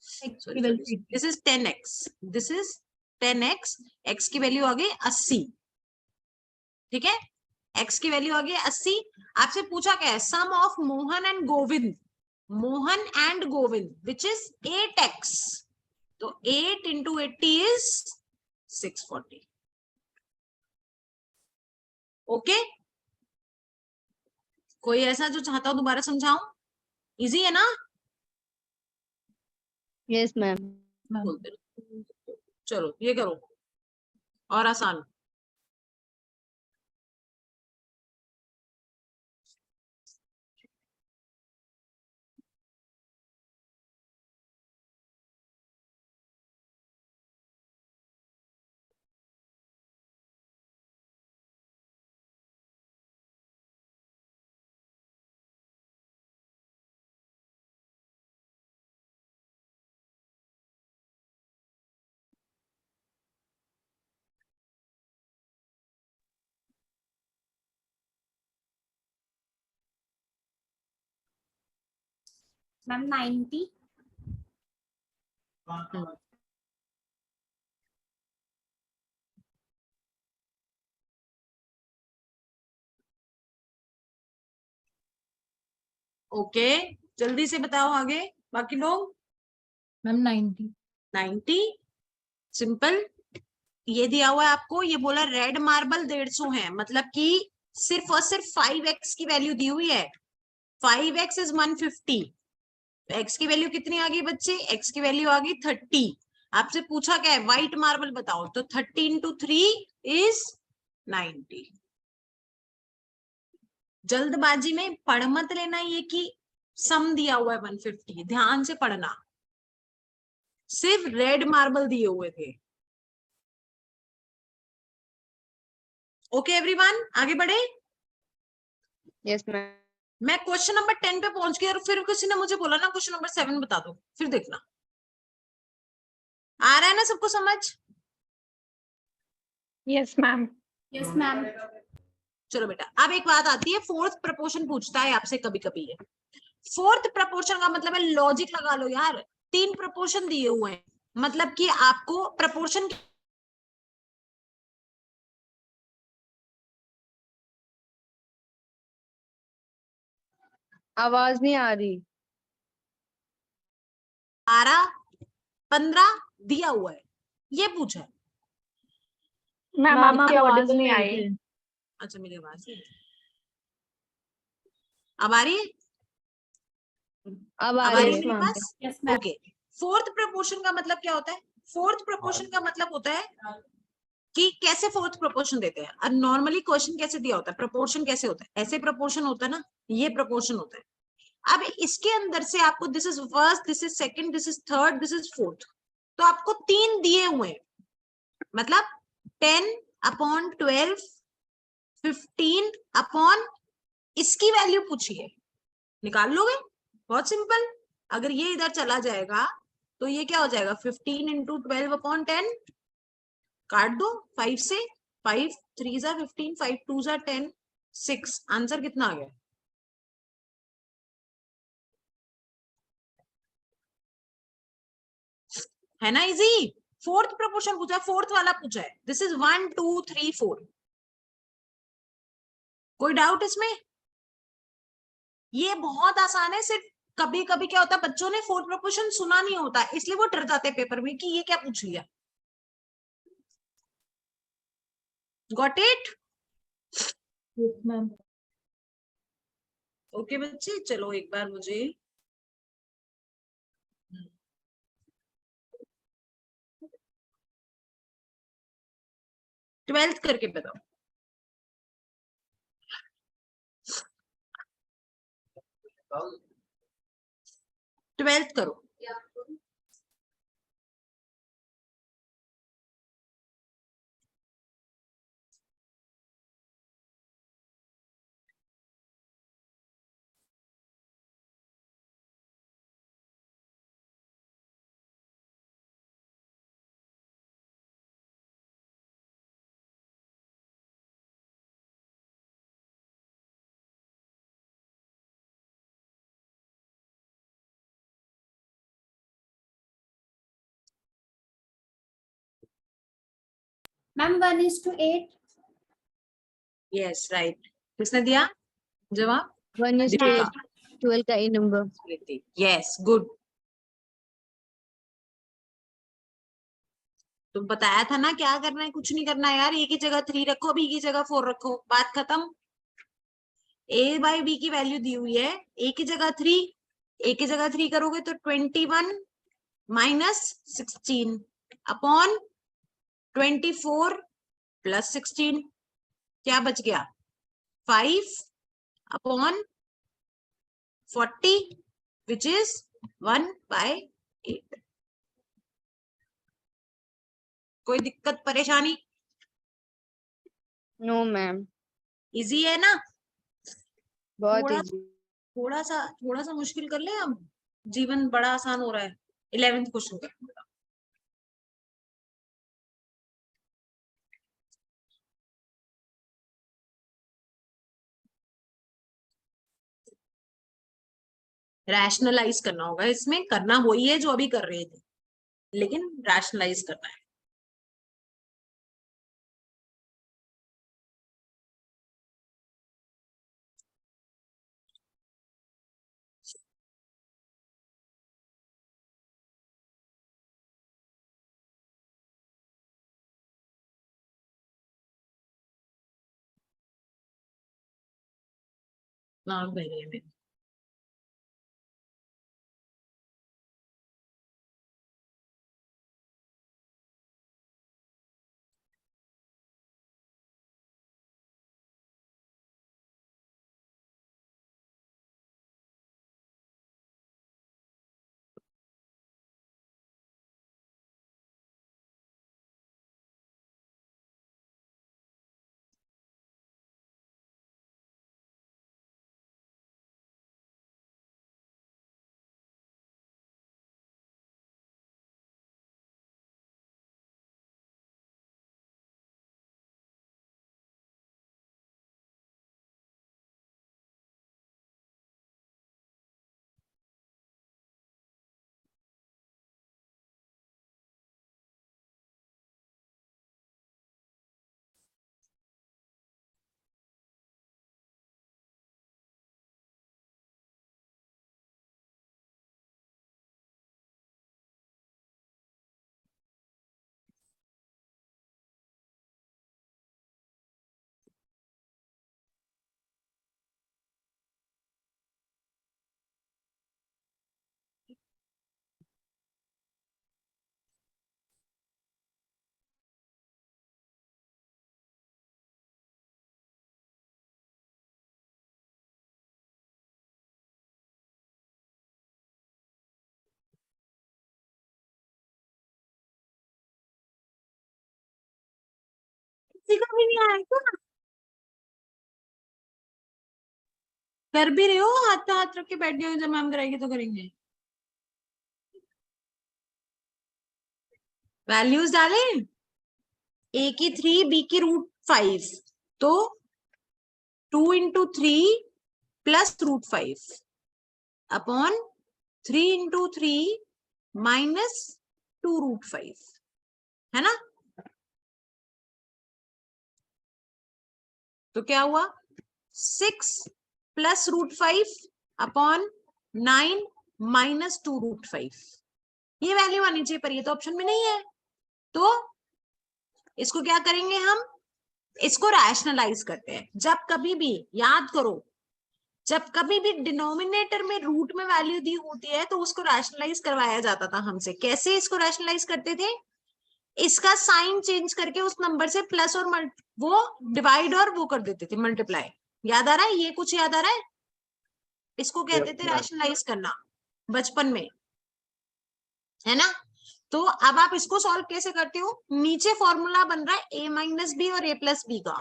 sorry this is 10x, this is 10x, x की वैल्यू आ गई 80, ठीक है, x की वैल्यू आ गई 80। आपसे पूछा क्या है, sum of Mohan and Govind, Mohan and Govind which is 8x, तो 8 into 80 is 640। ओके, कोई ऐसा जो चाहता हो दोबारा समझाऊं? इजी है ना? Yes, ma'am. बोलते रहो। चलो ये करो और आसान। मैम 90। ओके, जल्दी से बताओ आगे बाकी लोग। मैम 90। 90 सिंपल, ये दिया हुआ है आपको, ये बोला रेड मार्बल 150 है, मतलब कि सिर्फ और सिर्फ 5x की वैल्यू दी हुई है, 5x इज 150। x की वैल्यू कितनी आ गई बच्चे, x की वैल्यू आ गई 30। आपसे पूछा क्या है, व्हाइट मार्बल बताओ, तो 30 into 3 इज 90। जल्दबाजी में पढ़ मत लेना ये कि सम दिया हुआ है 150, ध्यान से पढ़ना, सिर्फ रेड मार्बल दिए हुए थे। ओके एवरीवन, आगे बढ़े। Yes, ma'am. मैं क्वेश्चन नंबर 10 पे पहुंच गई और फिर किसी ने मुझे बोला ना क्वेश्चन नंबर 7 बता दो, फिर देखना आ रहा है ना सबको समझ। Yes ma'am. Yes ma'am. चलो बेटा, अब एक बात आती है, फोर्थ प्रपोर्शन पूछता है आपसे कभी कभी ये। फोर्थ प्रपोर्शन का मतलब है, लॉजिक लगा लो यार, 3 प्रपोर्शन दिए हुए हैं, मतलब कि आपको प्रपोर्शन आवाज नहीं आ रही। 12 15 दिया हुआ है, ये पूछा है। मैम मैम आपकी आप आवाज ऑडिबल नहीं नहीं आई। थे। अच्छा मेरी आवाज नहीं, अब आ रही है, अब आ अब आ रही रही है। है मेरे मैम। पास। Yes ma'am. Okay, fourth proportion का मतलब क्या होता है, फोर्थ प्रपोर्शन का मतलब होता है कि कैसे फोर्थ प्रपोर्शन देते हैं। अब नॉर्मली क्वेश्चन कैसे दिया होता है, प्रपोर्शन कैसे होता है, ऐसे प्रपोर्शन होता है ना, ये प्रपोर्शन होता है। अब इसके अंदर से आपको this is first, this is second, this is third, this is fourth, तो आपको 3 दिए हुए हैं, मतलब 10/12, 15/, इसकी वैल्यू पूछिए, निकाल लोगे, बहुत सिंपल। अगर ये इधर चला जाएगा तो ये क्या हो जाएगा, 15 into 12/10, काट दो 5 से, 5 3 जा 15, 5 2 जा 10, 6, आंसर कितना आ गया। है ना इजी। फोर्थ प्रपोर्शन पूछा है, फोर्थ वाला पूछा है, दिस इज 1 2 3 4। कोई डाउट इसमें, ये बहुत आसान है, सिर्फ कभी कभी क्या होता है, बच्चों ने फोर्थ प्रपोर्शन सुना नहीं होता, इसलिए वो डर जाते हैं पेपर में कि ये क्या पूछ लिया। Got it. Yes ma'am. Okay बच्चे, चलो एक बार मुझे 12th करके बताओ, 12th करो। मैम 1:8. यस राइट, किसने दिया जवाब? 1:8 12 का ए नंबर। Yes good. तुम बताया था ना क्या करना है, कुछ नहीं करना है यार, ए की जगह 3 रखो, बी की जगह 4 रखो, बात खत्म। ए बाई बी की वैल्यू दी हुई है, ए की जगह 3, ए की जगह 3 करोगे तो 21 माइनस 16 अपॉन 24 प्लस 16, क्या बच गया? 5 अपॉन 40 विच इज 1/8। कोई दिक्कत परेशानी? नो मैम, इजी है ना? बहुत थोड़ा इजी। थोड़ा सा मुश्किल कर ले, अब जीवन बड़ा आसान हो रहा है। 11th क्वेश्चन का रैशनलाइज करना होगा, इसमें करना वही है जो अभी कर रहे थे, लेकिन रैशनलाइज करना है। नाम भरिए में किसी को भी नहीं आया क्या? कर भी रहे हो, हाथ पे हाथ रख के बैठ गए हो, जब मैम कराएगी तो करेंगे। वैल्यूज डाले, ए की 3 बी की √5, तो 2 × 3 प्लस √5 अपॉन 3 × 3 माइनस 2√5, है ना? तो क्या हुआ? 6 प्लस √5 अपॉन 9 माइनस 2√5। ये वैल्यू आनी चाहिए, पर ये तो ऑप्शन में नहीं है। तो इसको क्या करेंगे हम? इसको रैशनलाइज करते हैं। जब कभी भी, याद करो, जब कभी भी डिनोमिनेटर में रूट में वैल्यू दी होती है तो उसको रैशनलाइज करवाया जाता था हमसे। कैसे इसको रैशनलाइज करते थे? इसका साइन चेंज करके उस नंबर से प्लस और वो डिवाइड और वो कर देते थे, मल्टीप्लाई। याद आ रहा है? ये कुछ याद आ रहा है? इसको कहते थे रैशनलाइज करना बचपन में, है ना? तो अब आप इसको सॉल्व कैसे करते हो? नीचे फॉर्मूला बन रहा है a-b और a+b का।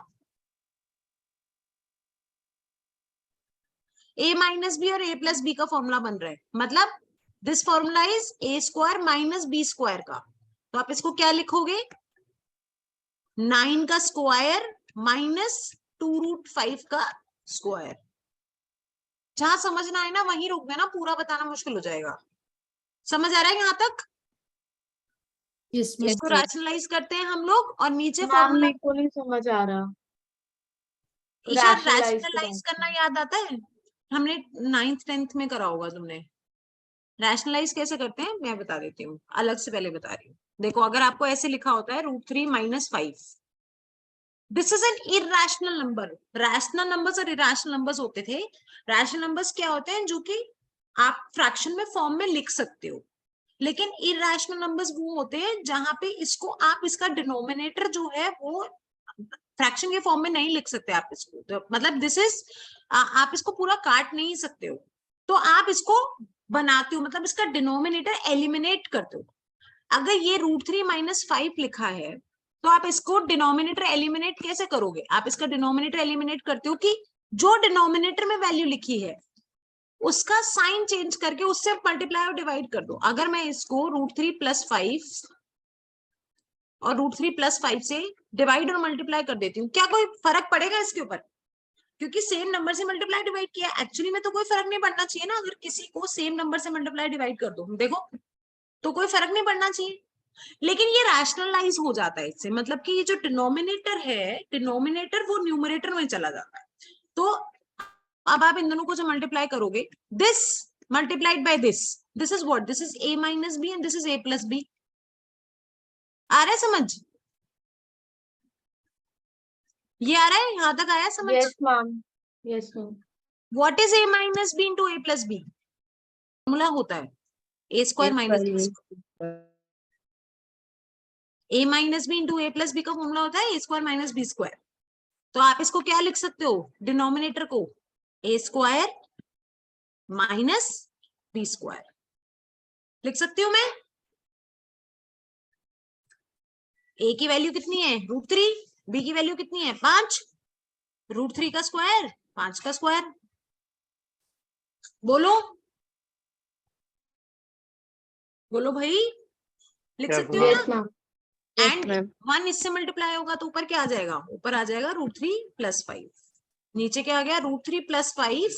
a-b और a+b का फॉर्मूला बन रहा है, मतलब this formula is a² minus b² का। तो आप इसको क्या लिखोगे? 9 का स्क्वायर माइनस 2√5 का स्क्वायर। जहां समझना है ना वहीं रोक देना, पूरा बताना मुश्किल हो जाएगा। समझ आ रहा है यहां तक? Yes, Yes, इसको yes. रैशनलाइज करते हैं हम लोग और नीचे मैम फॉर्मूला। मेरे को नहीं समझ आ रहा। ईशा Rationalize के रैशनलाइज बाद करना याद आता है? हमने 9th 10th में करा होगा तुमने। रैशनलाइज कैसे करते हैं मैं बता देती हूँ, अलग से पहले बता रही हूँ। देखो अगर आपको ऐसे लिखा होता है √3 - 5, this is an irrational number. Rational numbers और इरेशनल नंबर्स होते थे। रैशनल नंबर्स क्या होते हैं? जो कि आप फ्रैक्शन में फॉर्म में लिख सकते हो, लेकिन इरेशनल नंबर्स वो होते हैं जहां पे इसको आप इसका डिनोमिनेटर जो है वो फ्रैक्शन के फॉर्म में नहीं लिख सकते आप इसको। तो मतलब दिस इज, आप इसको पूरा काट नहीं सकते हो, तो आप इसको बनाते हो, मतलब इसका डिनोमिनेटर एलिमिनेट करते हो। अगर ये √3 - 5 लिखा है तो आप इसको डिनोमिनेटर एलिमिनेट कैसे करोगे? आप इसका डिनोमिनेटर एलिमिनेट करते हो कि जो डिनोमिनेटर में वैल्यू लिखी है उसका साइन चेंज करके उससे मल्टीप्लाई और डिवाइड कर दो। अगर मैं इसको √3 + 5 और √3 + 5 से डिवाइड और मल्टीप्लाई कर देती हूँ, क्या कोई फर्क पड़ेगा इसके ऊपर? क्योंकि सेम नंबर से मल्टीप्लाई डिवाइड किया, एक्चुअली में तो कोई फर्क नहीं पड़ना चाहिए ना। अगर किसी को सेम नंबर से मल्टीप्लाई डिवाइड कर दो, देखो तो कोई फर्क नहीं पड़ना चाहिए, लेकिन ये रैशनलाइज हो जाता है इससे। मतलब कि ये जो डिनोमिनेटर है, डिनोमिनेटर वो न्यूमरेटर में चला जाता है। तो अब आप इन दोनों को जो मल्टीप्लाई करोगे, this multiplied by this is what? This is a - b and this is a + b। आ रहा है समझ? ये आ रहा है? यहां तक आया समझ? yes ma'am, yes ma'am. What is a - b into a + b? Formula होता है a² - b। a - b into a + b का फॉर्मूला होता है a² - b²। तो आप इसको क्या लिख सकते हो? डिनोमिनेटर को a² - b² लिख सकती हूँ मैं। a की वैल्यू कितनी है? √3। b की वैल्यू कितनी है? 5। √3 का स्क्वायर 5 का स्क्वायर। बोलो बोलो भाई, लिख Yes, सकते हो ma'am. ना? yes ma'am. Yes, and ma'am. 1 इससे मल्टीप्लाई होगा तो ऊपर क्या आ जाएगा? ऊपर आ जाएगा √3 + 5। नीचे क्या आ गया? √3 + 5,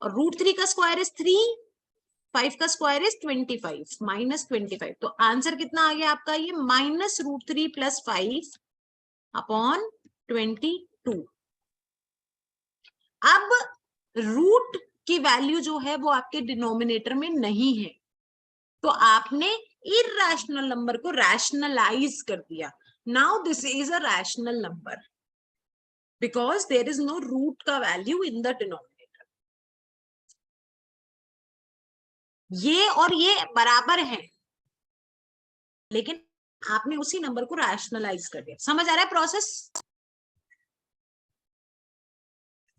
और √3 का स्क्वायर इज 3, 5 का स्क्वायर इज 25 -25। तो आंसर कितना आ गया आपका? ये -√3 + 5 अपॉन 22। अब रूट की वैल्यू जो है वो आपके डिनोमिनेटर में नहीं है, तो आपने इरेशनल नंबर को रैशनलाइज कर दिया। Now this is a rational number because there is no root का वैल्यू इन द डिनोमिनेटर। ये और ये बराबर है, लेकिन आपने उसी नंबर को रैशनलाइज कर दिया। समझ आ रहा है प्रोसेस?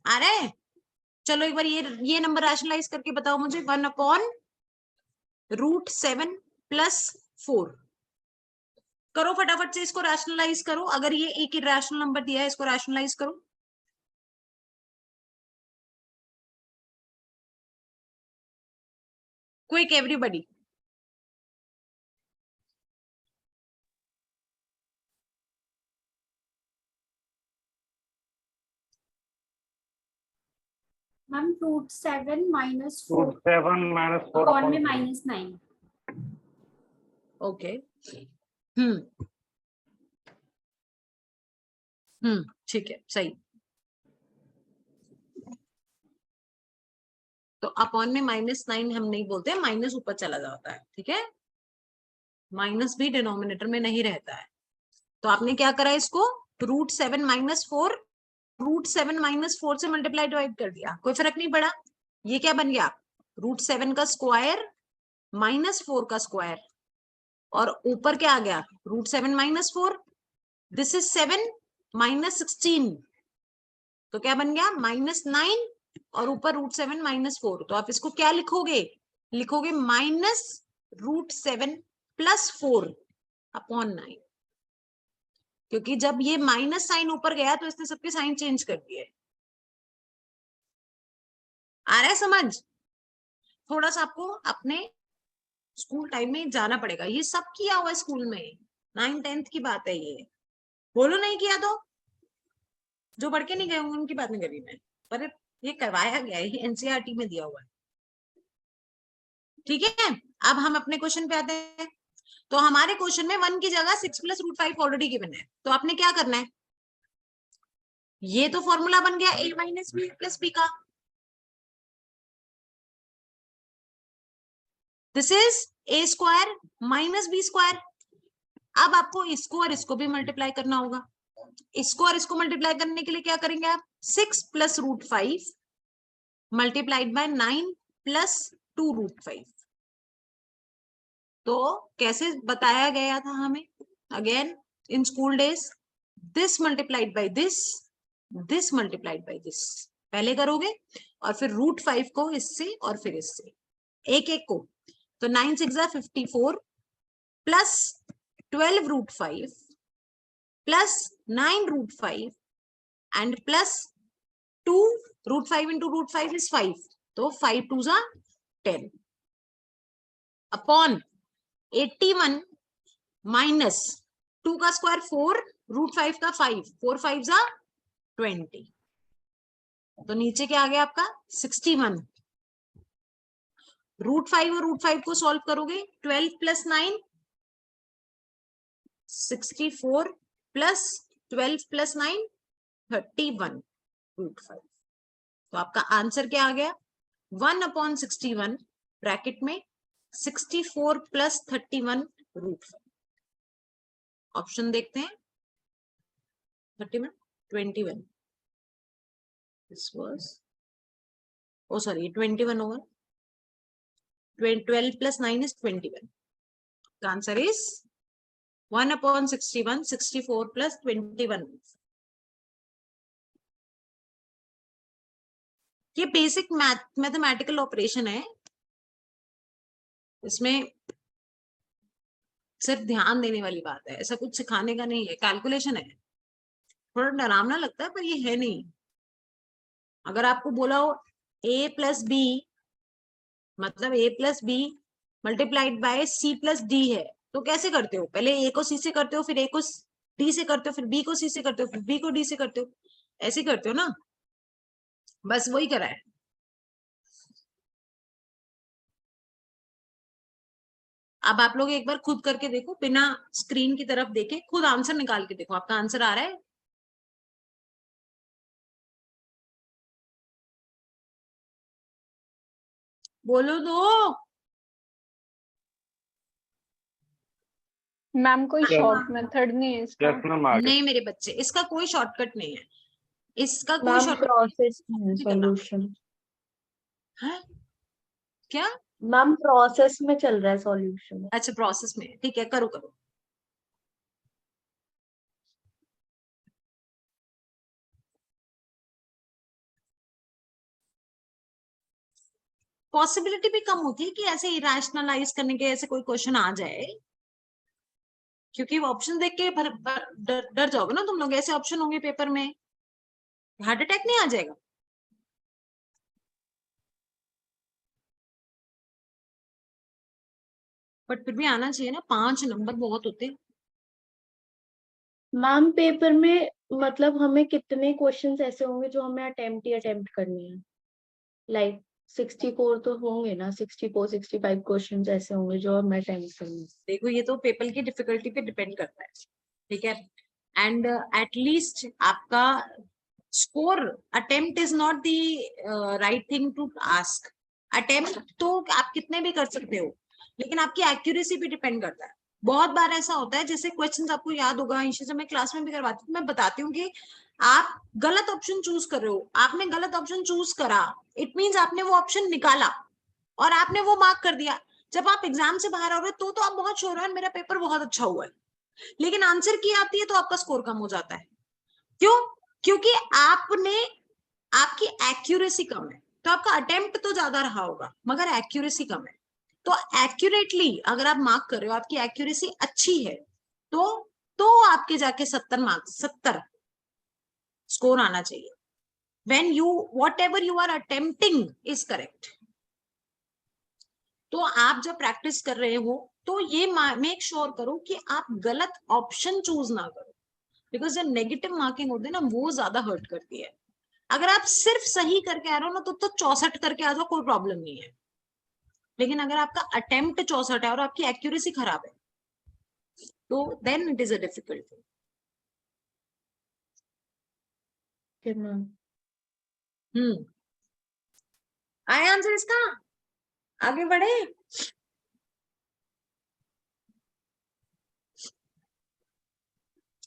आ रहा है? चलो एक बार ये नंबर रैशनलाइज करके बताओ मुझे। 1/√7 + 4 करो फटाफट से, इसको रैशनलाइज करो। अगर ये एक इरेशनल नंबर दिया है, इसको रैशनलाइज करो। Quick everybody. मैम √7 - 4 √7 - 4 अपॉन में upon 3. -9। ओके, ठीक है, सही। तो अपॉन में -9 हम नहीं बोलते, माइनस ऊपर चला जाता है, ठीक है? माइनस भी डिनोमिनेटर में नहीं रहता है। तो आपने क्या करा? इसको √7 - 4, √7 - 4 से मल्टीप्लाई डिवाइड कर दिया, कोई फर्क नहीं पड़ा। ये क्या बन गया? √7 का स्क्वायर -4 का स्क्वायर, और ऊपर क्या आ गया? √7 - 4, दिस इज 7 - 16, तो क्या बन गया? -9, और ऊपर √7 - 4। तो आप इसको क्या लिखोगे? लिखोगे -√7 + 4 अपॉन 9, क्योंकि जब ये माइनस साइन ऊपर गया तो इसने सबके साइन चेंज कर दिए। आ रहा है समझ? थोड़ा सा आपको अपने स्कूल टाइम में जाना पड़ेगा। ये सब किया हुआ है स्कूल में, 9th 10th की बात है ये। बोलो नहीं किया तो? जो पढ़ के नहीं गए होंगे उनकी बात नहीं कर रही मैं, पर ये करवाया गया है, एनसीईआरटी में दिया हुआ है। ठीक है, अब हम अपने क्वेश्चन पे आते हैं। तो हमारे क्वेश्चन में 1 की जगह 6 + √5 ऑलरेडी गिवन है, तो आपने क्या करना है, ये तो फॉर्मूला बन गया a - b + b का, दिस इज a² - b²। अब आपको इसको और इसको भी मल्टीप्लाई करना होगा। इसको और इसको मल्टीप्लाई करने के लिए क्या करेंगे आप, 6 + √5 मल्टीप्लाइड बाय 9 + 2√5। तो कैसे बताया गया था हमें, again in school days, this multiplied by this multiplied by this, पहले करोगे और फिर √5 को इससे और फिर इससे, एक एक को। तो 9 × 6 = 54 plus 12 √5 plus 9 √5 and plus 2 √5 × √5 is 5, तो 5 × 2 = 10 अपॉन 81 माइनस 2 का स्क्वायर 4 √5 का 5, 4 × 5 = 20। तो नीचे क्या आ गया आपका 61। √5 और √5 को सॉल्व करोगे, 12 + 9 64 प्लस 12 + 9 31 √5। तो आपका आंसर क्या आ गया, 1/61 ब्रैकेट में 64 + 31 √5। ऑप्शन देखते हैं, 31 21, this was, oh sorry 21 over 12 + 9 is 21. The answer is 1/61 64 + 21। ये बेसिक मैथमेटिकल ऑपरेशन है, इसमें सिर्फ ध्यान देने वाली बात है, ऐसा कुछ सिखाने का नहीं है, कैलकुलेशन है। थोड़ा डरावना लगता है पर ये है नहीं। अगर आपको बोला हो a + b मतलब a + b multiplied by c + d है, तो कैसे करते हो, पहले a को c से करते हो, फिर a को d से करते हो, फिर b को c से करते हो, फिर b को d से करते हो, ऐसे करते हो ना, बस वही करा है। अब आप लोग एक बार खुद करके देखो, बिना स्क्रीन की तरफ देखे खुद आंसर निकाल के देखो, आपका आंसर आ रहा है। बोलो दो। मैम कोई शॉर्ट मेथड नहीं है इसका? यस मैम, आ गया। नहीं मेरे बच्चे, इसका कोई शॉर्टकट नहीं है, इसका कोई मैम शॉर्टकट प्रोसेस में है सॉल्यूशन। है क्या? मैम प्रोसेस में चल रहा है सॉल्यूशन। अच्छा प्रोसेस में, ठीक है, करो करो। पॉसिबिलिटी भी कम होती है कि ऐसे इरेशनलाइज करने के ऐसे कोई क्वेश्चन आ जाए, क्योंकि ऑप्शन देख के डर जाओगे ना तुम लोग, ऐसे ऑप्शन होंगे पेपर में, हार्ट अटैक नहीं आ जाएगा? बट फिर भी आना चाहिए ना, 5 नंबर बहुत होते हैं। मैम पेपर में मतलब हमें कितने क्वेश्चंस ऐसे होंगे जो हमें अटेम्प्ट करने हैं, लाइक 64 तो होंगे ना, 64 65 क्वेश्चंस ऐसे होंगे जो हमें अटेम्प्ट करने हैं। देखो ये तो पेपर की डिफिकल्टी पे डिपेंड करता है, ठीक है, एंड एटलीस्ट आपका score, attempt is not the right thing to ask. Attempt तो आप कितने भी कर सकते हो, लेकिन आपकी एक्यूरेसी पे डिपेंड करता है। बहुत बार ऐसा होता है, जैसे क्वेश्चंस आपको याद होगा, इसी से मैं क्लास में भी करवाती हूँ, मैं बताती हूँ कि आप गलत ऑप्शन चूज कर रहे हो, आपने गलत ऑप्शन चूज करा, इट मीन्स आपने वो ऑप्शन निकाला और आपने वो मार्क कर दिया। जब आप एग्जाम से बाहर आ रहे हो तो आप बहुत श्योर हो मेरा पेपर बहुत अच्छा हुआ है, लेकिन आंसर की आती है तो आपका स्कोर कम हो जाता है। क्यों? क्योंकि आपकी एक्यूरेसी कम है, तो आपका अटेम्प्ट तो ज्यादा रहा होगा मगर एक्यूरेसी कम है। तो एक्यूरेटली अगर आप मार्क कर रहे हो, आपकी एक्यूरेसी अच्छी है, तो आपके जाके 70 मार्क्स 70 स्कोर आना चाहिए। when you whatever you are attempting is correct। तो आप जब प्रैक्टिस कर रहे हो तो ये मेक श्योर करो कि आप गलत ऑप्शन चूज ना करो, बिकॉज जो नेगेटिव मार्किंग होती है ना वो ज्यादा हर्ट करती है। अगर आप सिर्फ सही करके आ रहे हो ना तो 64 करके आ जाओ, कोई प्रॉब्लम नहीं है, लेकिन अगर आपका अटेम्प्ट 64 है और आपकी एक्यूरेसी खराब है तो then it is a difficult thing. आया आंसर इसका? आगे बढ़े?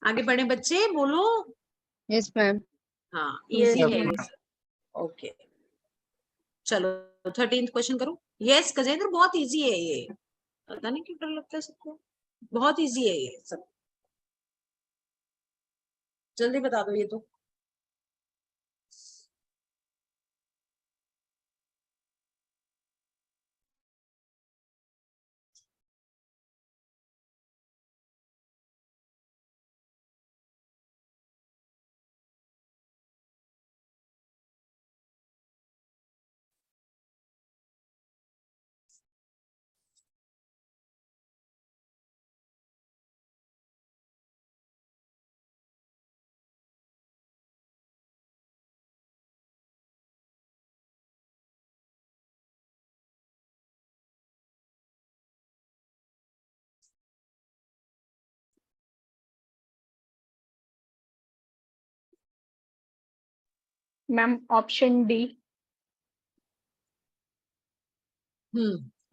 आगे बढ़े बच्चे, बोलो। Yes ma'am. हाँ Yes, इजी है ma'am. ये। ओके चलो 13th क्वेश्चन करो। यस गजेंद्र बहुत इजी है ये, पता नहीं क्यों डर लगता है सबको, बहुत इजी है ये सब, जल्दी बता दो ये तो। Ma'am option D.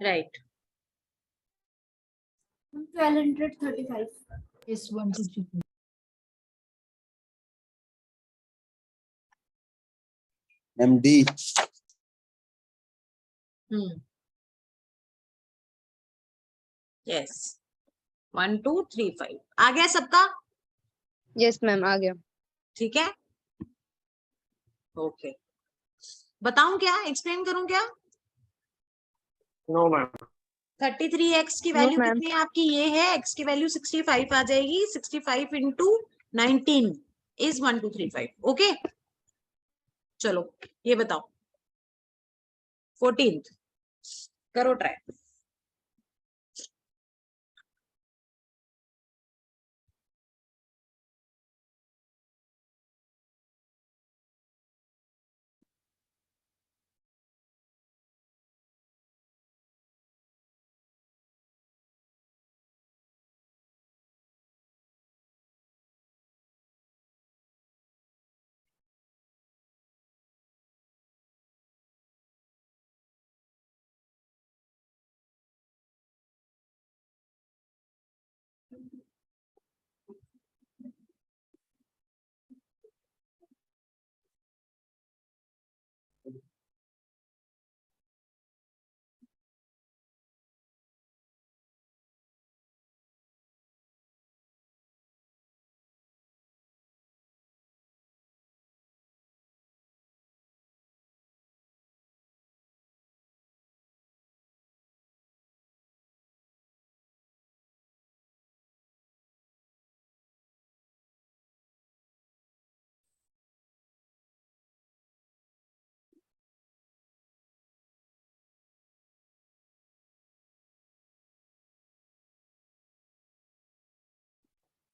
Right. 1235. Yes, 1, 2, 3, 4. MD yes 1 2 3 5 आ गया सबका? यस मैम आ गया। ठीक है ओके। बताऊं क्या, एक्सप्लेन करूं क्या? No ma'am. 33x की No, वैल्यू ma'am. कितनी है आपकी? ये है, x की वैल्यू 65 आ जाएगी। 65 इंटू 19 इज 1235। ओके चलो ये बताओ 14th करो try.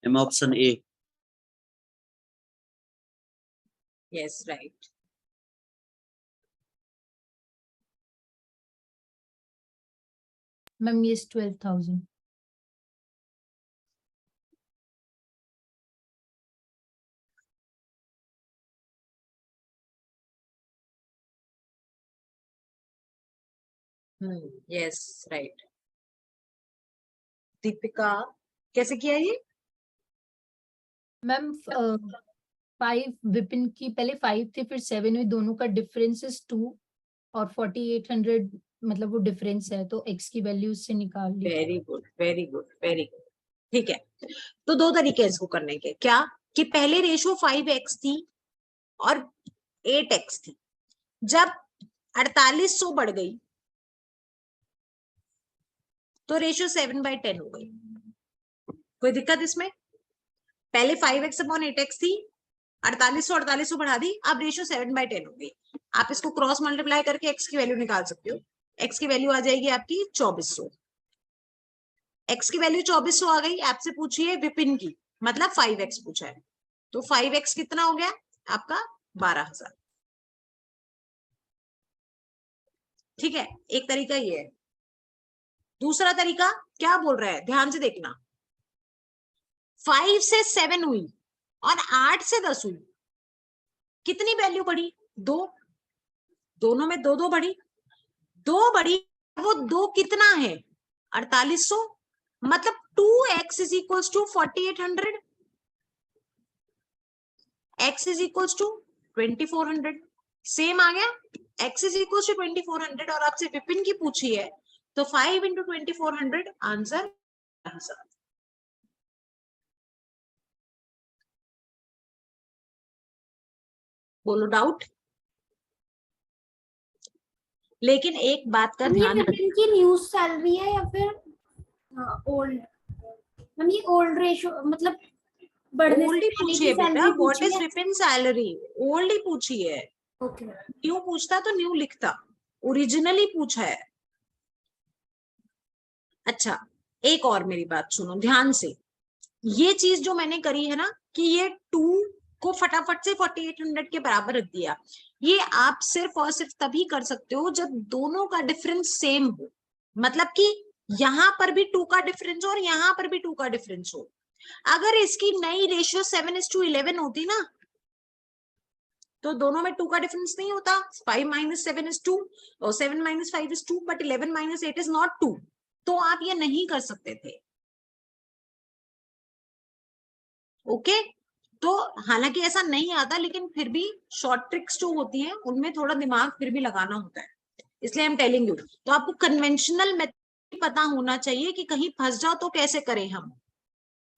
M option A yes right. Ma'am, yes, 12,000. Yes right. Deepika कैसे किया ये? मैम 5 विपिन की पहले 5 थे फिर 7 हुई, दोनों का डिफरेंस इज 2 और 4800 मतलब वो डिफरेंस है तो x की वैल्यू उससे निकाल ली। Very good very good very good. ठीक है तो दो तरीके हैं इसको करने के। क्या कि पहले रेशो 5x थी और 8x थी, जब 4800 बढ़ गई तो रेशो 7/10 हो गई। कोई दिक्कत इसमें? पहले 5x अपॉन 8x थी, 4800 बढ़ा दी, अब रेशो 7/10 हो गई। आप इसको क्रॉस मल्टीप्लाई करके x की वैल्यू निकाल सकते हो। x की वैल्यू आ जाएगी आपकी 2400। x की वैल्यू 2400 आ गई, आपसे पूछिए विपिन की, मतलब 5x पूछा है, तो 5x कितना हो गया आपका? 12,000। ठीक है एक तरीका ये है। दूसरा तरीका क्या बोल रहा है, ध्यान से देखना। 5 से 7 हुई और 8 से 10 हुई, कितनी वैल्यू बढ़ी? 2, दोनों में 2 2 बढ़ी, 2 बढ़ी, वो 2 कितना है? 4800, मतलब 2x is equals to 4800, x is equals to 2400, same आ गया। x इज इक्वल्स टू 2400 और आपसे विपिन की पूछी है, तो 5 into 2400 आंसर। बोलो डाउट? लेकिन एक बात का ये ध्यान रखना, विपिन की न्यू सैलरी है या फिर ओल्ड? मैम ये ओल्ड रेशो मतलब बढ़ने ओल्ड से ही पहले पूछी की है बेटा, सैलरी व्हाट पूछी इज है। विपिन सैलरी, ओल्ड ही पूछी है। ओके न्यू पूछता तो न्यू लिखता, ओरिजिनली पूछा है। अच्छा, एक और मेरी बात सुनो ध्यान से, ये चीज जो मैंने करी है ना कि ये 2 को फटाफट से 4800 के बराबर रख दिया, ये आप सिर्फ और सिर्फ तभी कर सकते हो जब दोनों का डिफरेंस सेम हो, मतलब कि यहां पर भी 2 का डिफरेंस हो और यहां पर भी 2 का डिफरेंस हो। अगर इसकी नई रेशियो 7:11 होती ना, तो दोनों में 2 का डिफरेंस नहीं होता। 5 - 7 is 2 और 7 - 5 is 2, बट 11 - 8 is not 2, तो आप ये नहीं कर सकते थे। ओके तो हालांकि ऐसा नहीं आता, लेकिन फिर भी शॉर्ट ट्रिक्स जो होती हैं उनमें थोड़ा दिमाग फिर भी लगाना होता है, इसलिए हम टेलिंग यू। तो आपको कन्वेंशनल मेथड पता होना चाहिए कि कहीं फंस जाओ तो कैसे करें हम।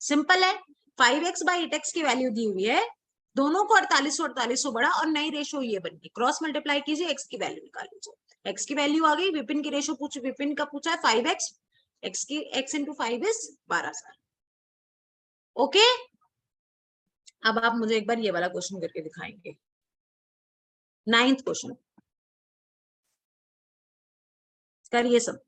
सिंपल है, 5x/8x की वैल्यू दी हुई है, दोनों को 4800 बढ़ा और नई रेशो ये बन गई, क्रॉस मल्टीप्लाई कीजिए, x की वैल्यू निकाल लीजिए, x की वैल्यू आ गई। विपिन की रेशो विपिन का पूछा है 5x, x की x into 5 is 12,000। ओके, अब आप मुझे एक बार ये वाला क्वेश्चन करके दिखाएंगे, 9th क्वेश्चन करिए सब।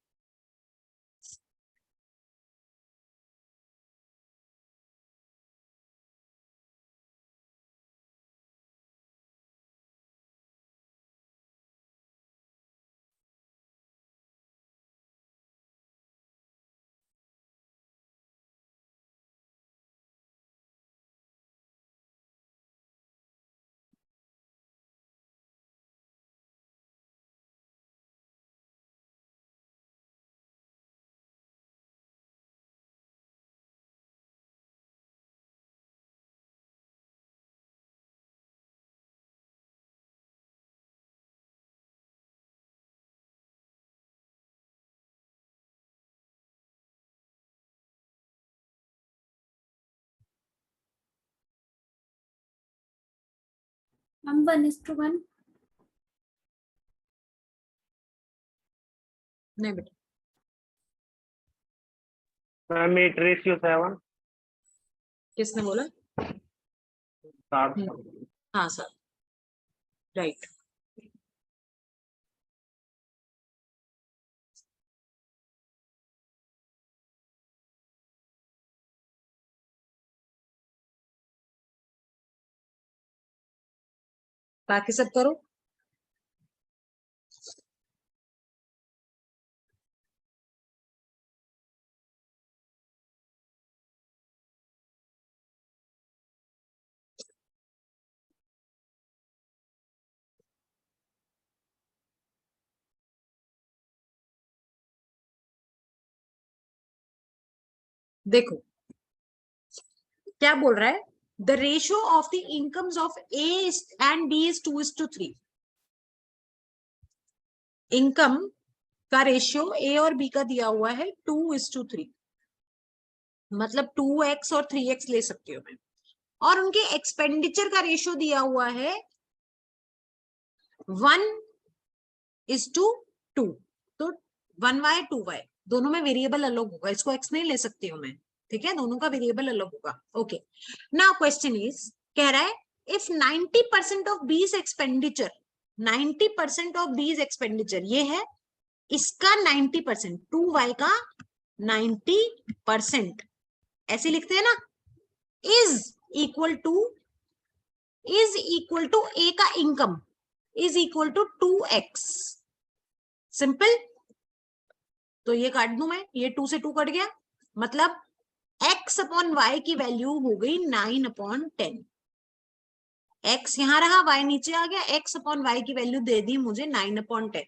मैम 1:1। नहीं बेटा, मैम 8:7। किसने बोला? 7। हाँ सर, राइट। बाकी सब करो। देखो क्या बोल रहा है, the ratio of the incomes of A and B is 2:3। Income का रेशियो ए और बी का दिया हुआ है 2:3, मतलब 2x और 3x ले सकती हूँ मैं, और उनके एक्सपेंडिचर का रेशियो दिया हुआ है 1:2, तो 1y 2y, दोनों में वेरिएबल अलग होगा, इसको x नहीं ले सकती हूँ मैं, ठीक है, दोनों का वेरिएबल अलग होगा। ओके, नाउ क्वेश्चन इज, कह रहा है इफ 90% ऑफ बीज एक्सपेंडिचर, 90% ऑफ बीज एक्सपेंडिचर ये है, इसका 90%, 2y का 90% ऐसे लिखते हैं ना, इज इक्वल टू ए का income is equal to 2x। Simple, तो ये काट दूं मैं, ये 2 से 2 कट गया, मतलब x अपॉन y की वैल्यू हो गई 9/10। x यहां रहा, y नीचे आ गया, x अपॉन y की वैल्यू दे दी मुझे 9/10।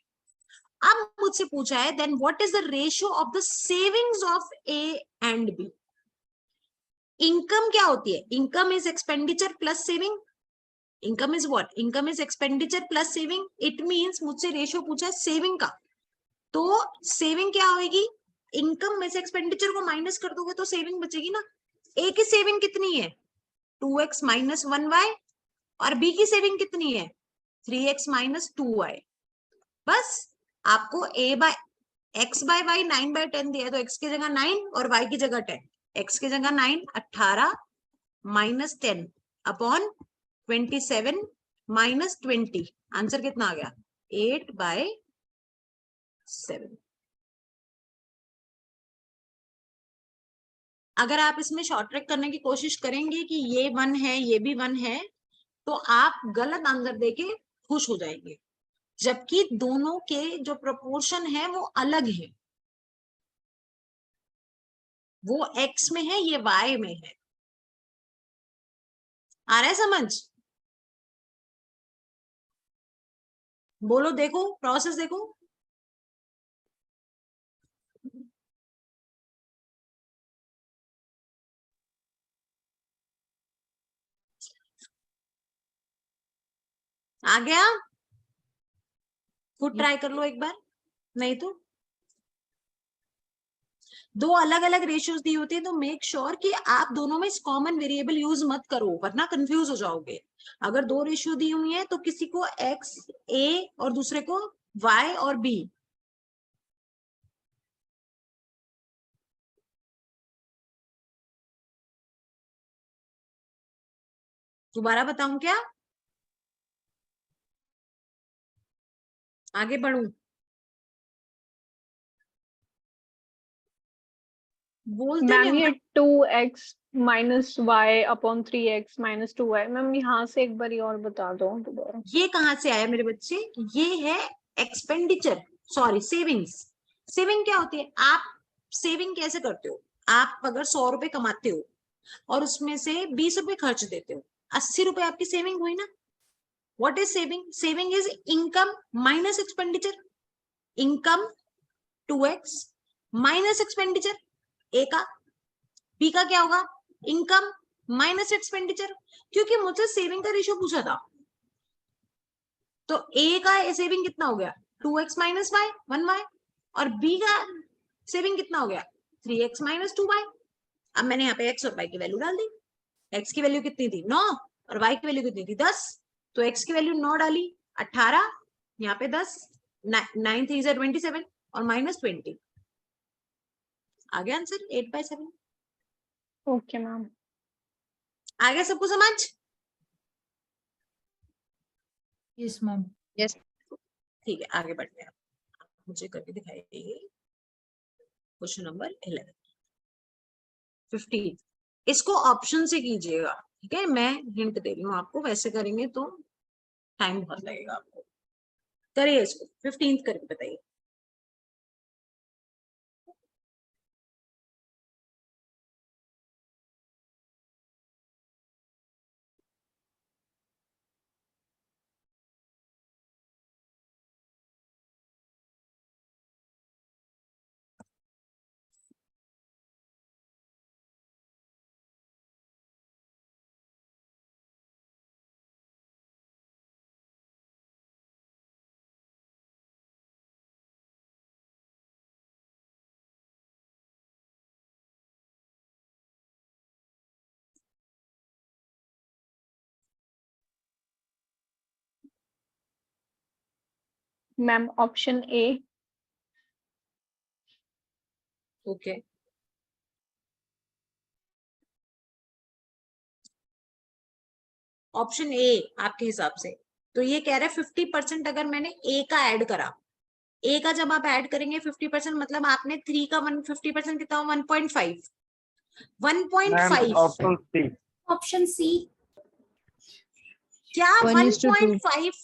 अब मुझसे पूछा है then what is the ratio of the savings of A and B। Income क्या होती है? Income is expenditure plus saving. Income is what? Income is expenditure plus saving. It means मुझसे रेशियो पूछा है सेविंग का, तो सेविंग क्या होगी? इनकम में से एक्सपेंडिचर को माइनस कर दोगे तो सेविंग बचेगी ना। ए की सेविंग कितनी है? 2x minus 1y। और बी की सेविंग कितनी है? 3x minus 2y। बस आपको a by x by y 9/10 दिया है, तो x की जगह 9 और y की जगह 10। x की जगह 9, 18 माइनस 10 अपॉन 27 माइनस 20। आंसर कितना आ गया? 8/7। अगर आप इसमें शॉर्ट ट्रिक करने की कोशिश करेंगे कि ये 1 है ये भी 1 है, तो आप गलत आंसर देके खुश हो जाएंगे, जबकि दोनों के जो प्रोपोर्शन है वो अलग है। वो x में है, ये y में है। आ रहा है समझ? बोलो, देखो प्रोसेस देखो। आ गया? खुद ट्राई कर लो एक बार, नहीं तो दो अलग अलग रेशियोज दी होती है, तो मेक श्योर कि आप दोनों में कॉमन वेरिएबल यूज मत करो, वरना कंफ्यूज हो जाओगे। अगर दो रेशियो दी हुई है तो किसी को x a और दूसरे को y और b। दोबारा बताऊं क्या? आगे बढ़ूं? बोलते मैम नहीं ये हो। 2x minus y upon 3x minus 2y, ma'am यहाँ से एक बार और बता दो दोबारा। ये कहां से आया मेरे बच्चे? ये है एक्सपेंडिचर, सॉरी सेविंग्स। सेविंग क्या होती है? आप सेविंग कैसे करते हो? आप अगर 100 रुपए कमाते हो और उसमें से 20 रुपए खर्च देते हो, 80 रुपए आपकी सेविंग हुई ना। What is saving? Saving is income minus expenditure. Income 2x minus expenditure A का। बी का क्या होगा? Income minus expenditure. क्योंकि मुझसे सेविंग का रेशियो पूछा था, तो ए का सेविंग कितना हो गया? 2x minus Y 1y। और बी का सेविंग कितना हो गया? 3x minus 2y। अब मैंने यहाँ पे x और y की वैल्यू डाल दी। x की वैल्यू कितनी थी? 9 और y की वैल्यू कितनी थी? 10। तो x की वैल्यू 9 डाली, 18 यहाँ पे 10, 9 3 से 27 और माइनस 20। आ गया आंसर 8/7। Okay ma'am. आ गया सबको समझ? Yes ma'am. Yes. ठीक है, आगे बढ़ते हैं। मुझे करके दिखाइए क्वेश्चन नंबर 11 15। इसको ऑप्शन से कीजिएगा, ठीक है? मैं हिंट दे रही हूँ आपको, वैसे करेंगे तो टाइम बहुत लगेगा आपको। करिए इसको 15 करके बताइए। Ma'am option A. Okay, option A आपके हिसाब से। तो ये कह रहा है 50% अगर मैंने ए का ऐड करा, ए का जब आप ऐड करेंगे 50%, मतलब आपने 3 का 50% कितना? 1.5। 1.5 ऑप्शन सी। Option C. क्या 1:2. 1.5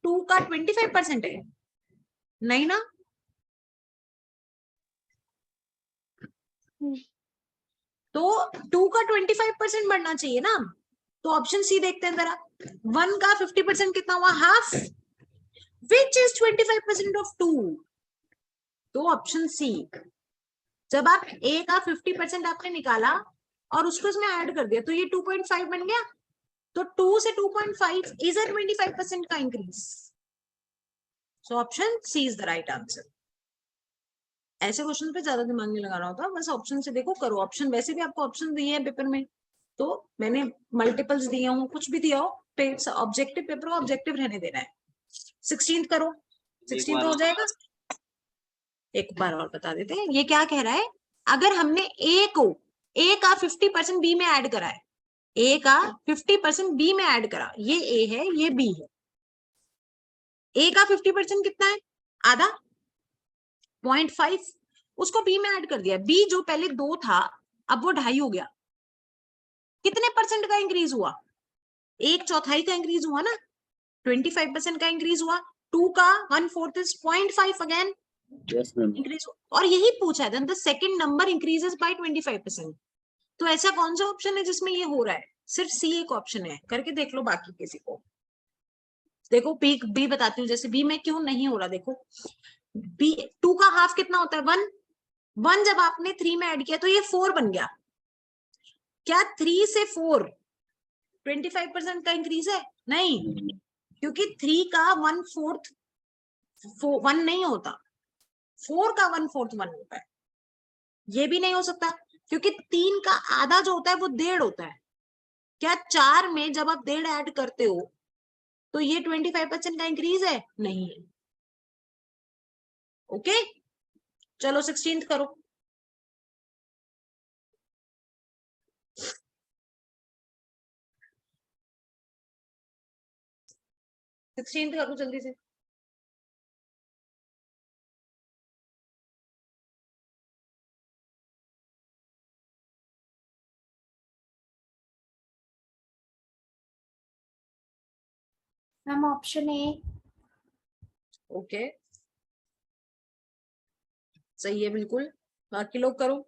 2 का 25% है? नहीं ना। तो 2 का 25% बढ़ना चाहिए ना, तो ऑप्शन सी देखते हैं जरा। 1 का 50% कितना हुआ, हाफ, विच इज 25% ऑफ 2, तो ऑप्शन सी। जब आप a का 50% आपने निकाला और उसको इसमें ऐड कर दिया तो ये 2.5 बन गया, तो 2 से 2.5 इज अ 25% का increase, so option C is the right answer. ऐसे क्वेश्चन पे ज्यादा दिमाग नहीं लगाना होता, बस ऑप्शन से देखो करो। ऑप्शन वैसे भी आपको ऑप्शन दिए हैं पेपर में, तो मैंने मल्टीपल्स दिए हो, कुछ भी दिया हो, ऑब्जेक्टिव पेपर को ऑब्जेक्टिव रहने देना है। 16th करो, 16th हो जाएगा। एक बार और बता देते हैं, ये क्या कह रहा है, अगर हमने a का 50% b में ऐड करा है, a का 50% b में ऐड करा, ये a है ये b है, a का 50% कितना है, आधा 0.5, उसको b में ऐड कर दिया, b जो पहले 2 था अब वो 2.5 हो गया, कितने परसेंट का इंक्रीज हुआ, 1/4 का इंक्रीज हुआ ना, 25% का इंक्रीज हुआ, 2 का 1/4 इज 0.5 अगेन इंक्रीज, और यही पूछा है, the second number increases by 25%। तो ऐसा कौन सा ऑप्शन है जिसमें ये हो रहा है, सिर्फ सी एक ऑप्शन है, करके देख लो बाकी किसी को। देखो बी बताती हूँ, जैसे बी में क्यों नहीं हो रहा, देखो बी 2 का हाफ कितना होता है, 1 जब आपने 3 में ऐड किया तो ये 4 बन गया, क्या 3 से 4 25% का इंक्रीज है, नहीं, क्योंकि 3 का 1/4 1 नहीं होता, 4 का 1/4 1 होता है, ये भी नहीं हो सकता क्योंकि 3 का आधा जो होता है वो 1.5 होता है, क्या 4 में जब आप 1.5 ऐड करते हो तो ये 25% का इंक्रीज है, नहीं है। ओके, चलो 16th करो। 16th करो जल्दी से। Ma'am option A. ओके, सही है बिल्कुल, बाकी लोग करो।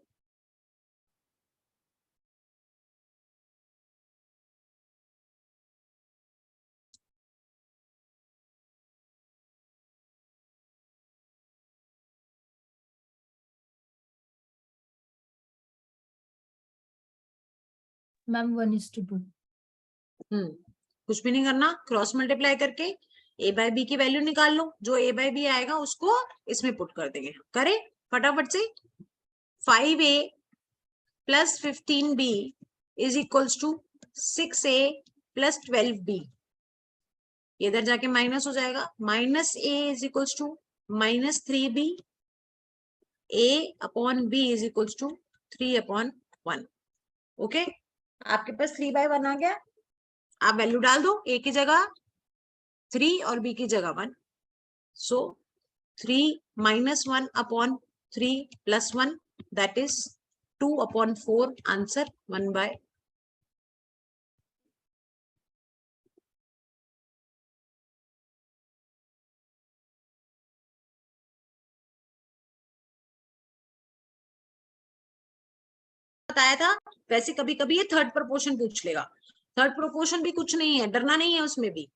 मैम 1:2। कुछ भी नहीं करना, क्रॉस मल्टीप्लाई करके a बाय बी की वैल्यू निकाल लो, जो a बाय बी आएगा उसको इसमें पुट कर देंगे, करे फटाफट से। 5a plus 15b is equals to 6a plus 12b, इधर जाके माइनस हो जाएगा, minus a is equals to minus 3b, a upon b is equals to 3/1। Okay, आपके पास 3/1 आ गया, आप वैल्यू डाल दो, a की जगह 3 और b की जगह 1, सो 3 minus 1 upon 3 plus 1, that is 2/4, answer 1/। बताया था, वैसे कभी कभी ये थर्ड प्रोपोर्शन पूछ लेगा, थर्ड प्रोपोर्शन भी कुछ नहीं है, डरना नहीं है उसमें भी।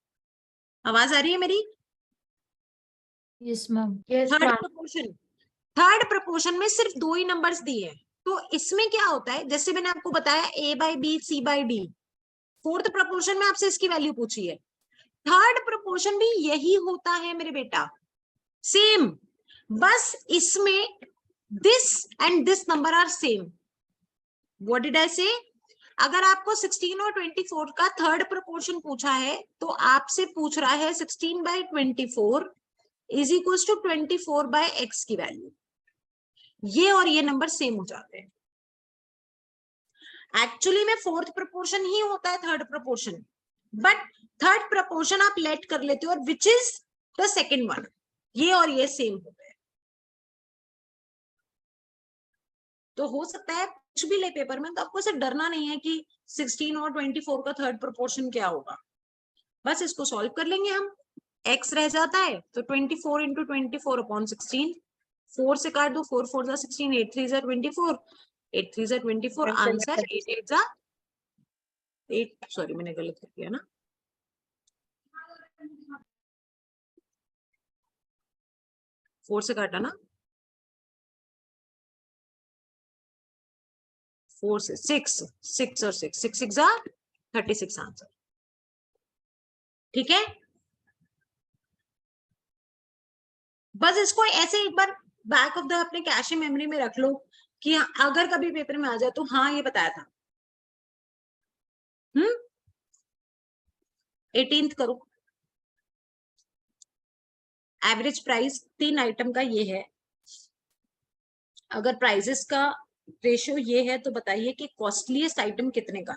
आवाज आ रही है मेरी? Yes ma'am. थर्ड प्रोपोर्शन में सिर्फ 2 ही नंबर्स दिए हैं, तो इसमें क्या होता है, जैसे मैंने आपको बताया a by B C by D, fourth proportion में आपसे इसकी वैल्यू पूछी है, थर्ड प्रोपोर्शन भी यही होता है मेरे बेटा, सेम, बस इसमें this and this number are same. What did I say, अगर आपको 16 और 24 का थर्ड प्रोपोर्शन पूछा है तो आपसे पूछ रहा है 16/24 इज इक्वल टू 24/x की वैल्यू, ये और ये नंबर सेम हो जाते हैं। एक्चुअली में फोर्थ प्रोपोर्शन ही होता है third proportion, but third proportion आप लेट कर लेते हो और which is the second one, ये और ये सेम होते हैं। तो हो सकता है कुछ भी ले पेपर में, तो आपको ऐसे डरना नहीं है कि 16 और 24 का थर्ड प्रोपोर्शन क्या होगा, बस इसको सॉल्व कर लेंगे हम, x रह जाता है तो 24 × 24/16, 4 से काट दो, 4 4 16, 8 3 24, 8 3 24, आंसर 8 8 8, सॉरी मैंने गलत कर दिया ना, 4 से काटा ना, 4 से 6 6 और 6 6 6 36 आंसर। ठीक है, बस इसको ऐसे एक बार बैक ऑफ द अपने कैश मेमोरी में रख लो कि अगर कभी पेपर में आ जाए तो हाँ ये बताया था। 18th करो। एवरेज प्राइस 3 आइटम का ये है, अगर प्राइसेस का रेशियो ये है तो बताइए कि कॉस्टलीस्ट आइटम कितने का।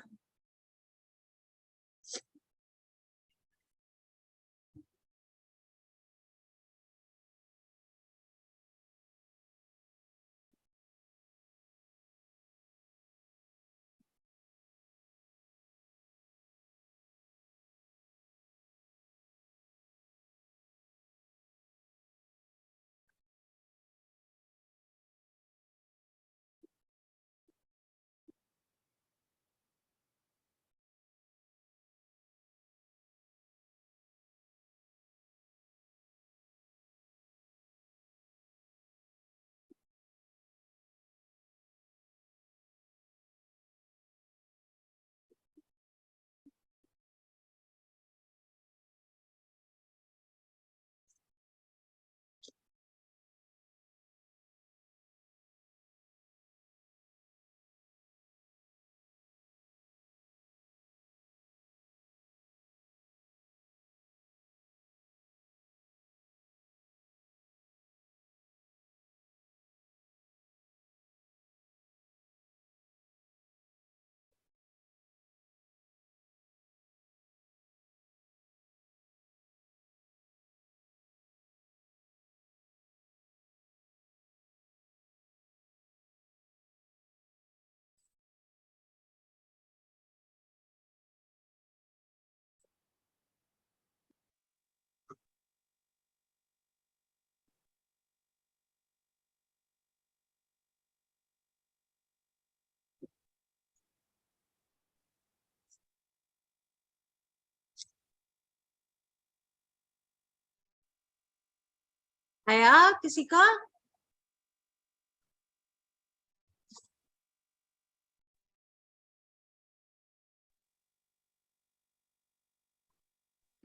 आया किसी का?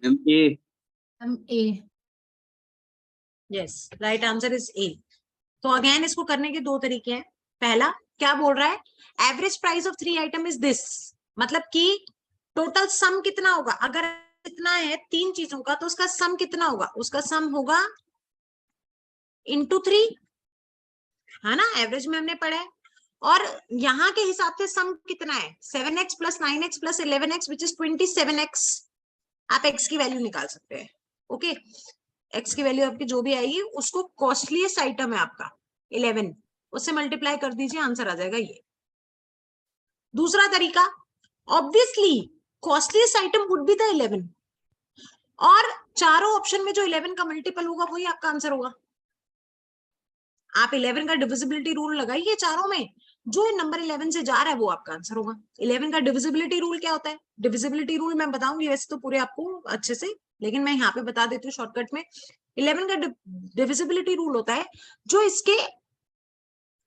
Ma'am A. हम A. Yes, right answer is A. तो अगेन इसको करने के दो तरीके हैं। पहला क्या बोल रहा है, average price of 3 item is this, मतलब कि टोटल सम कितना होगा, अगर इतना है 3 चीजों का तो उसका सम कितना होगा, उसका सम होगा इंटू 3, है ना, एवरेज में हमने पढ़ा है। और यहाँ के हिसाब से सम कितना है, 7x plus 9x plus 11x which is 27x। आप x की वैल्यू निकाल सकते हैं। ओके, x की वैल्यू आपकी जो भी आएगी उसको कॉस्टलीस्ट आइटम है आपका 11, उससे मल्टीप्लाई कर दीजिए, आंसर आ जाएगा ये। दूसरा तरीका, obviously costliest item would be the 11, और चारों ऑप्शन में जो 11 का मल्टीपल होगा वही आपका आंसर होगा। आप 11 का डिविजिबिलिटी रूल लगाइए चारों में, जो नंबर 11 से जा रहा है वो आपका आंसर होगा। 11 का डिविजिबिलिटी रूल क्या होता है, डिविजिबिलिटी रूल मैं बताऊंगी वैसे तो पूरे आपको अच्छे से, लेकिन मैं यहाँ पे बता देती हूँ शॉर्टकट में। 11 का डिविजिबिलिटी रूल होता है जो इसके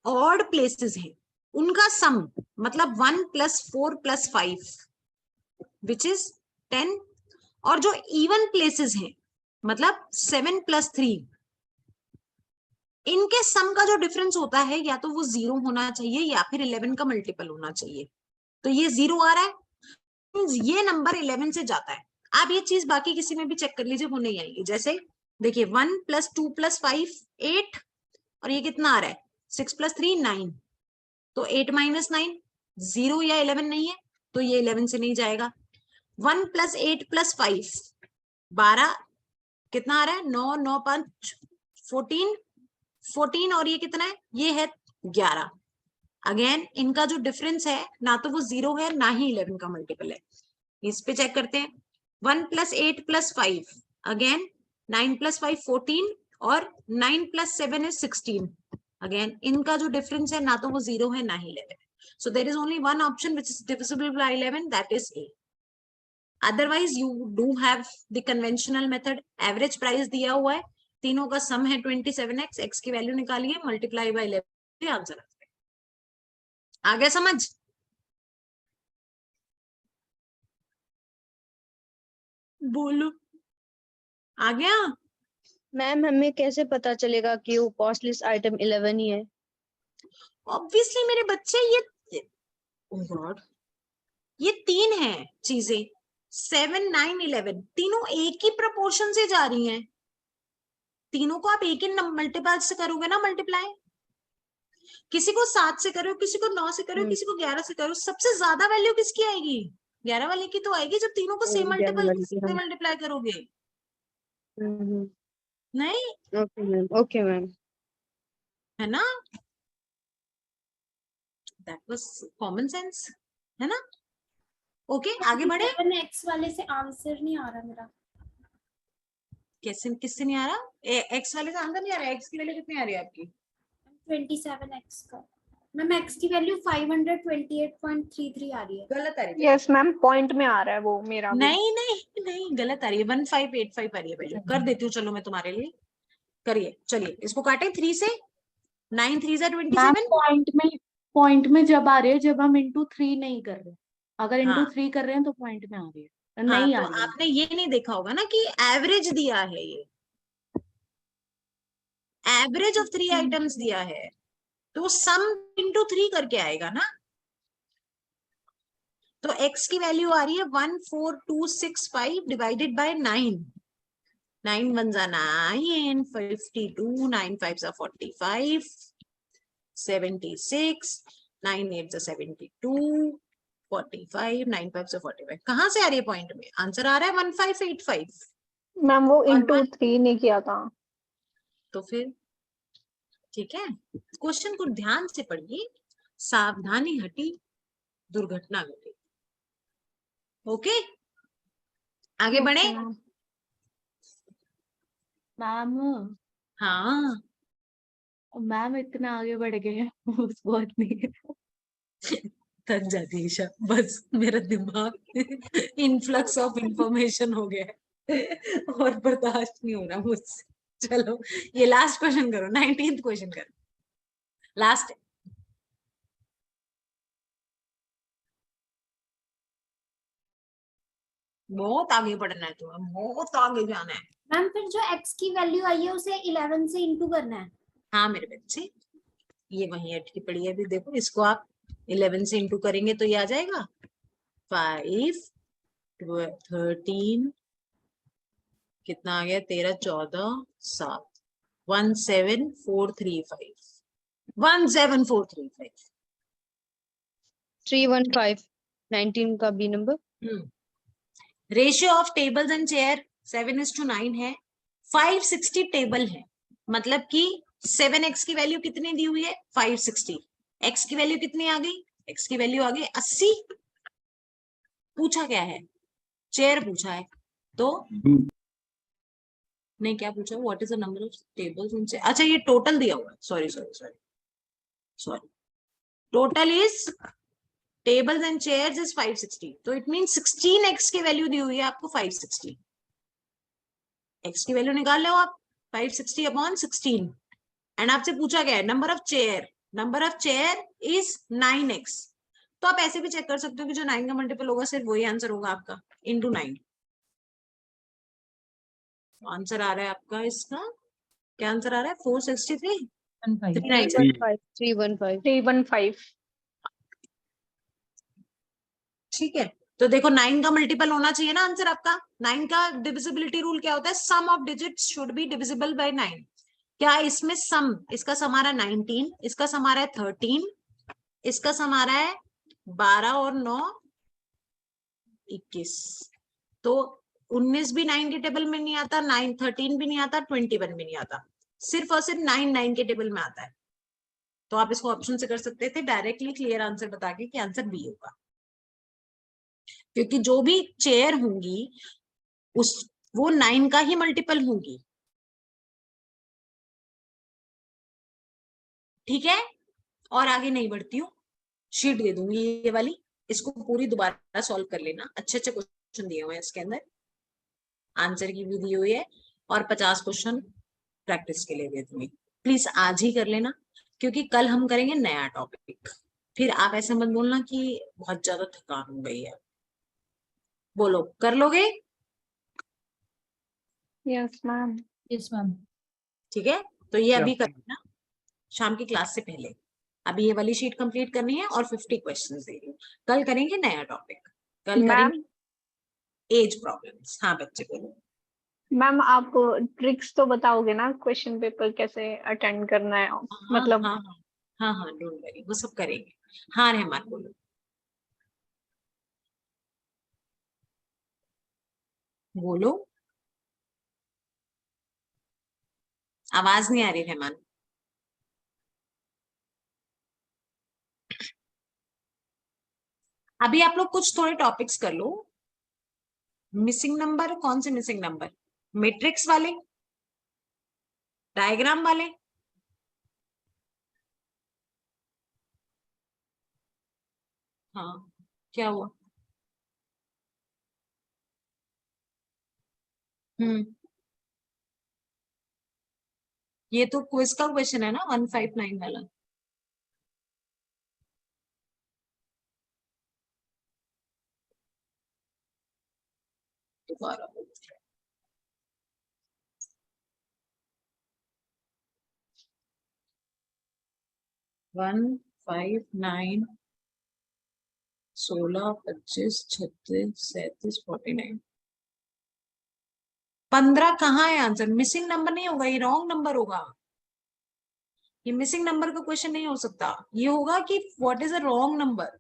ऑड प्लेसेस हैं उनका सम, मतलब 1 + 4 + 5 विच इज 10, और जो इवन प्लेसेस हैं मतलब 7 + 3, इनके सम का जो डिफरेंस होता है या तो वो 0 होना चाहिए या फिर 11 का मल्टीपल होना चाहिए। तो ये 0 आ रहा है, ये नंबर 11 से जाता है। आप ये चीज बाकी किसी में भी चेक कर लीजिए, वो नहीं आएगी। जैसे देखिए 1 + 2 + 5 8, और ये कितना आ रहा है 6 + 3 9, तो 8 - 9 0 या 11 नहीं है, तो ये 11 से नहीं जाएगा। 1 + 8 + 5 12, कितना आ रहा है 9 9 5 14 14, और ये कितना है, ये है 11। अगेन इनका जो डिफरेंस है ना तो वो 0 है ना ही 11 का मल्टीपल है। इस पे चेक करते हैं, 1 + 8 + 5, अगेन 9 + 5 14, और 9 + 7 is 16, अगेन इनका जो डिफरेंस है ना तो वो 0 है ना ही 11 है. So there is only one option which is divisible by 11, that is A. Otherwise you do have the conventional method. Average price दिया हुआ है, तीनों का सम है 27x, x की वैल्यू निकालिए, मल्टीप्लाई बाय 11, आंसर आ गया समझ? बोलो, आ गया? मैम हमें कैसे पता चलेगा कि वो कॉस्ट लिस्ट आइटम 11 ही है? ऑब्वियसली मेरे बच्चे, ये oh God, ये 3 है चीजें, 7, 9, 11 तीनों एक ही प्रोपोर्शन से जा रही हैं. तीनों को आप एक ही मल्टीपल से करोगे ना मल्टीप्लाई. किसी को 7 से करो, किसी को 9 से करो, किसी को 11 से करो, सबसे ज्यादा वैल्यू किसकी आएगी? 11 वाले की तो आएगी जब तीनों को सेम मल्टीपल से मल्टीप्लाई करोगे. नहीं ओके मैम, ओके मैम. है ना? दैट वाज कॉमन सेंस, है ना? ओके आगे बढ़े. 7x वाले से आंसर नहीं आ रहा मेरा. कैसे, किससे नहीं आ रहा? एक्स वाले से आंसर नहीं आ रहा. एक्स की वैल्यू कितनी आ रही है आपकी? 27x का मैम, x की वैल्यू 528.33 आ रही है. गलत आ रही है. यस मैम, पॉइंट में आ रहा है वो मेरा भी. नहीं नहीं नहीं, गलत आ रही है. 1585 आ रही है वैल्यू. कर देती हूँ चलो मैं तुम्हारे लिए. करिए, चलिए इसको काटे 3 से. 9 3 जा 27. पॉइंट में जब आ रही है, जब हम इंटू 3 नहीं कर रहे. अगर इंटू हाँ. 3 कर रहे हैं तो पॉइंट में आ रही है, हाँ, नहीं तो आ रही है. आपने ये नहीं देखा होगा ना कि एवरेज दिया है, ये एवरेज ऑफ 3 आइटम्स दिया है, तो सम इंटू 3 करके आएगा ना. तो x की वैल्यू आ रही है 14265 डिवाइडेड बाय 9. 9 1 जा 9, 52, 9 5 जा 45, 76, 9 8 जा 72, 45, 9 5 जा 45. कहाँ से आ रही है पॉइंट में? आंसर आ रहा है 1585. मैम वो और इंटू one- 3 नहीं किया था. तो फिर ठीक है, क्वेश्चन को ध्यान से पढ़िए. सावधानी हटी, दुर्घटना घटी. ओके आगे बढ़े. Okay, ma'am. मैम हाँ मैम इतना आगे बढ़ गए हैं, उस बात नहीं है. थक जाती है ईशा, बस मेरा दिमाग इनफ्लक्स ऑफ इंफॉर्मेशन हो गया है और बर्दाश्त नहीं हो रहा मुझसे. चलो ये लास्ट क्वेश्चन करो, 19th क्वेश्चन करो, लास्ट. बहुत आगे बढ़ना है तुम्हें, बहुत आगे जाना है. मैम फिर जो x की वैल्यू आई है उसे 11 से इंटू करना है. हाँ मेरे बच्चे, ये वही अटकी पड़ी है अभी. देखो इसको आप 11 से इंटू करेंगे तो ये आ जाएगा 5, 13, कितना आ गया, 13 14 7, 17435, 17435. 315 19 का B number. Ratio of tables and chair 7:9 है. 560 टेबल है, मतलब कि 7x की वैल्यू कितनी दी हुई है? 560. x की वैल्यू कितनी आ गई? x की वैल्यू आ गई 80. पूछा क्या है? चेयर पूछा है. तो नहीं, क्या पूछा? What is the number of tables in chair. अच्छा ये टोटल दिया हुआ है. Sorry, total is tables and chairs is 560. तो इट मीन 16x की वैल्यू दी हुई है आपको 560. x की वैल्यू निकाल लो आप, 560 अपॉन 16. एंड आपसे पूछा गया है number of chair. Number of chair is 9x. तो आप ऐसे भी चेक कर सकते हो कि जो 9 का मल्टीपल होगा सिर्फ वही आंसर होगा आपका, इंटू 9. आंसर आ रहा है आपका इसका, क्या आंसर आ रहा है? 463. 315. 315. ठीक है, तो देखो 9 का मल्टीपल होना चाहिए ना आंसर आपका. 9 का डिविजिबिलिटी रूल क्या होता है? Sum of digits should be divisible by 9. क्या इसमें सम, इसका सम आ रहा है 19, इसका सम आ रहा है 13, इसका सम आ रहा है 12 और 9 21. तो 19 भी 9 के टेबल में नहीं आता, 9 13 भी नहीं आता, 21 भी नहीं आता. सिर्फ और सिर्फ 9 के टेबल में आता है. तो आप इसको ऑप्शन से कर सकते थे डायरेक्टली क्लियर आंसर बता के कि आंसर बी होगा, क्योंकि जो भी चेयर होंगी उस वो 9 का ही मल्टीपल होंगी. ठीक है, और आगे नहीं बढ़ती हूँ, शीट दे दूंगी ये वाली, इसको पूरी दोबारा सॉल्व कर लेना। अच्छे अच्छे क्वेश्चन दिए हुए हैं इसके अंदर, आंसर की भी दी हुई है, और 50 क्वेश्चन प्रैक्टिस के लिए दे दूंगी। प्लीज आज ही कर लेना, क्योंकि कल हम करेंगे नया टॉपिक। फिर आप ऐसे मत बोलना कि बहुत ज्यादा थकान हो गई है। बोलो, कर लोगे? Yes ma'am. Yes ma'am. ठीक है, तो ये अभी Yeah. कर लेना शाम की क्लास से पहले। अभी ये वाली शीट कंप्लीट करनी है और 50 क्वेश्चंस दे रही हूँ। कल करेंगे नया टॉपिक, कल मैम करेंगे एज प्रॉब्लम्स। हाँ बच्चे बोलो। मैम आप ट्रिक्स तो बताओगे ना, क्वेश्चन पेपर कैसे अटेंड करना है, हाँ मतलब हाँ हाँ हाँ हाँ, डोंट वरी, वो सब करेंगे। हाँ रहमान बोलो। बोलो, आवाज नहीं आ रही रहमान। अभी आप लोग कुछ थोड़े टॉपिक्स कर लो। मिसिंग नंबर, कौन से मिसिंग नंबर? मैट्रिक्स वाले, डायग्राम वाले? हाँ, क्या हुआ? ये तो क्विज का क्वेश्चन है ना, 159 वाला। दोबारा 159, 16, 25, 36, 37, 49, 15 कहाँ है आंसर? मिसिंग नंबर नहीं होगा, ये रॉन्ग नंबर होगा। ये मिसिंग नंबर का क्वेश्चन नहीं हो सकता। ये होगा कि what is a wrong number,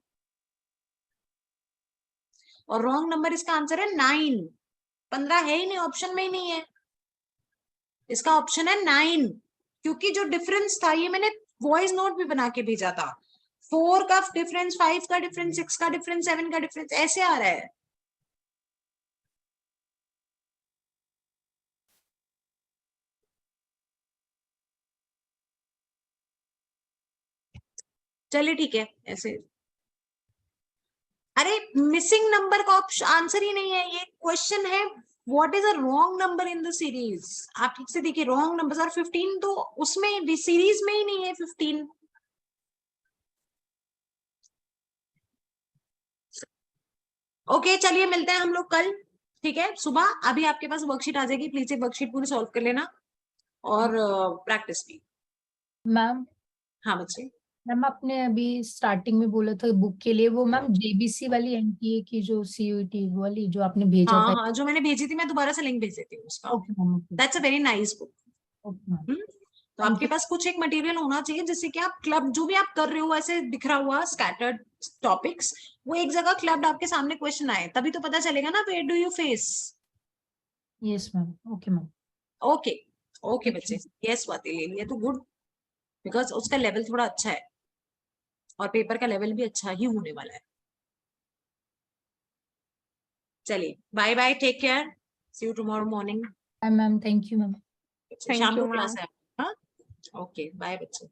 और रॉन्ग नंबर इसका आंसर है 9। 15 है ही नहीं, ऑप्शन में ही नहीं है। इसका ऑप्शन है 9, क्योंकि जो डिफरेंस था, ये मैंने वॉइस नोट भी बना के भेजा था। 4 का डिफरेंस, 5 का डिफरेंस, 6 का डिफरेंस, 7 का डिफरेंस, ऐसे आ रहा है। चलिए ठीक है, ऐसे। अरे मिसिंग नंबर का ऑप्शन आंसर ही नहीं है, ये क्वेश्चन है what is a wrong number in the series. आप ठीक से देखिए, रॉन्ग नंबर, और 15 तो उसमें सीरीज में ही नहीं है 15। ओके चलिए, मिलते हैं हम लोग कल, ठीक है सुबह। अभी आपके पास वर्कशीट आ जाएगी, प्लीज एक वर्कशीट पूरी सॉल्व कर लेना, और प्रैक्टिस भी। मैम हाँ बच्चे। मैम आपने अभी स्टार्टिंग में बोला था बुक के लिए, वो मैम जेबीसी वाली एनटीए की जो सीयूईटी वाली जो आपने भेजा हाँ था। हाँ, जो मैंने भेजी थी, मैं दोबारा से लिंक भेज देती हूँ उसका। Okay ma'am. Okay that's a very nice book. Ma'am. तो थैंक आपके यू। पास कुछ एक मटेरियल होना चाहिए, जिससे कि आप क्लब जो भी आप कर रहे हो, ऐसे बिखरा हुआ स्कैटर्ड टॉपिक्स, वो एक जगह क्लब्ड आपके सामने क्वेश्चन आए, तभी तो पता चलेगा ना where do you face. Yes ma'am. Okay ma'am. Okay okay बच्चे, यस स्वाति ले लिया तो गुड, बिकॉज उसका लेवल थोड़ा अच्छा है, और पेपर का लेवल भी अच्छा ही होने वाला है। चलिए bye bye, take care, see you tomorrow morning. Ma'am thank you ma'am. शाम थैंक यू को क्लास मैम। है। हाँ, ओके बाय बच्चे।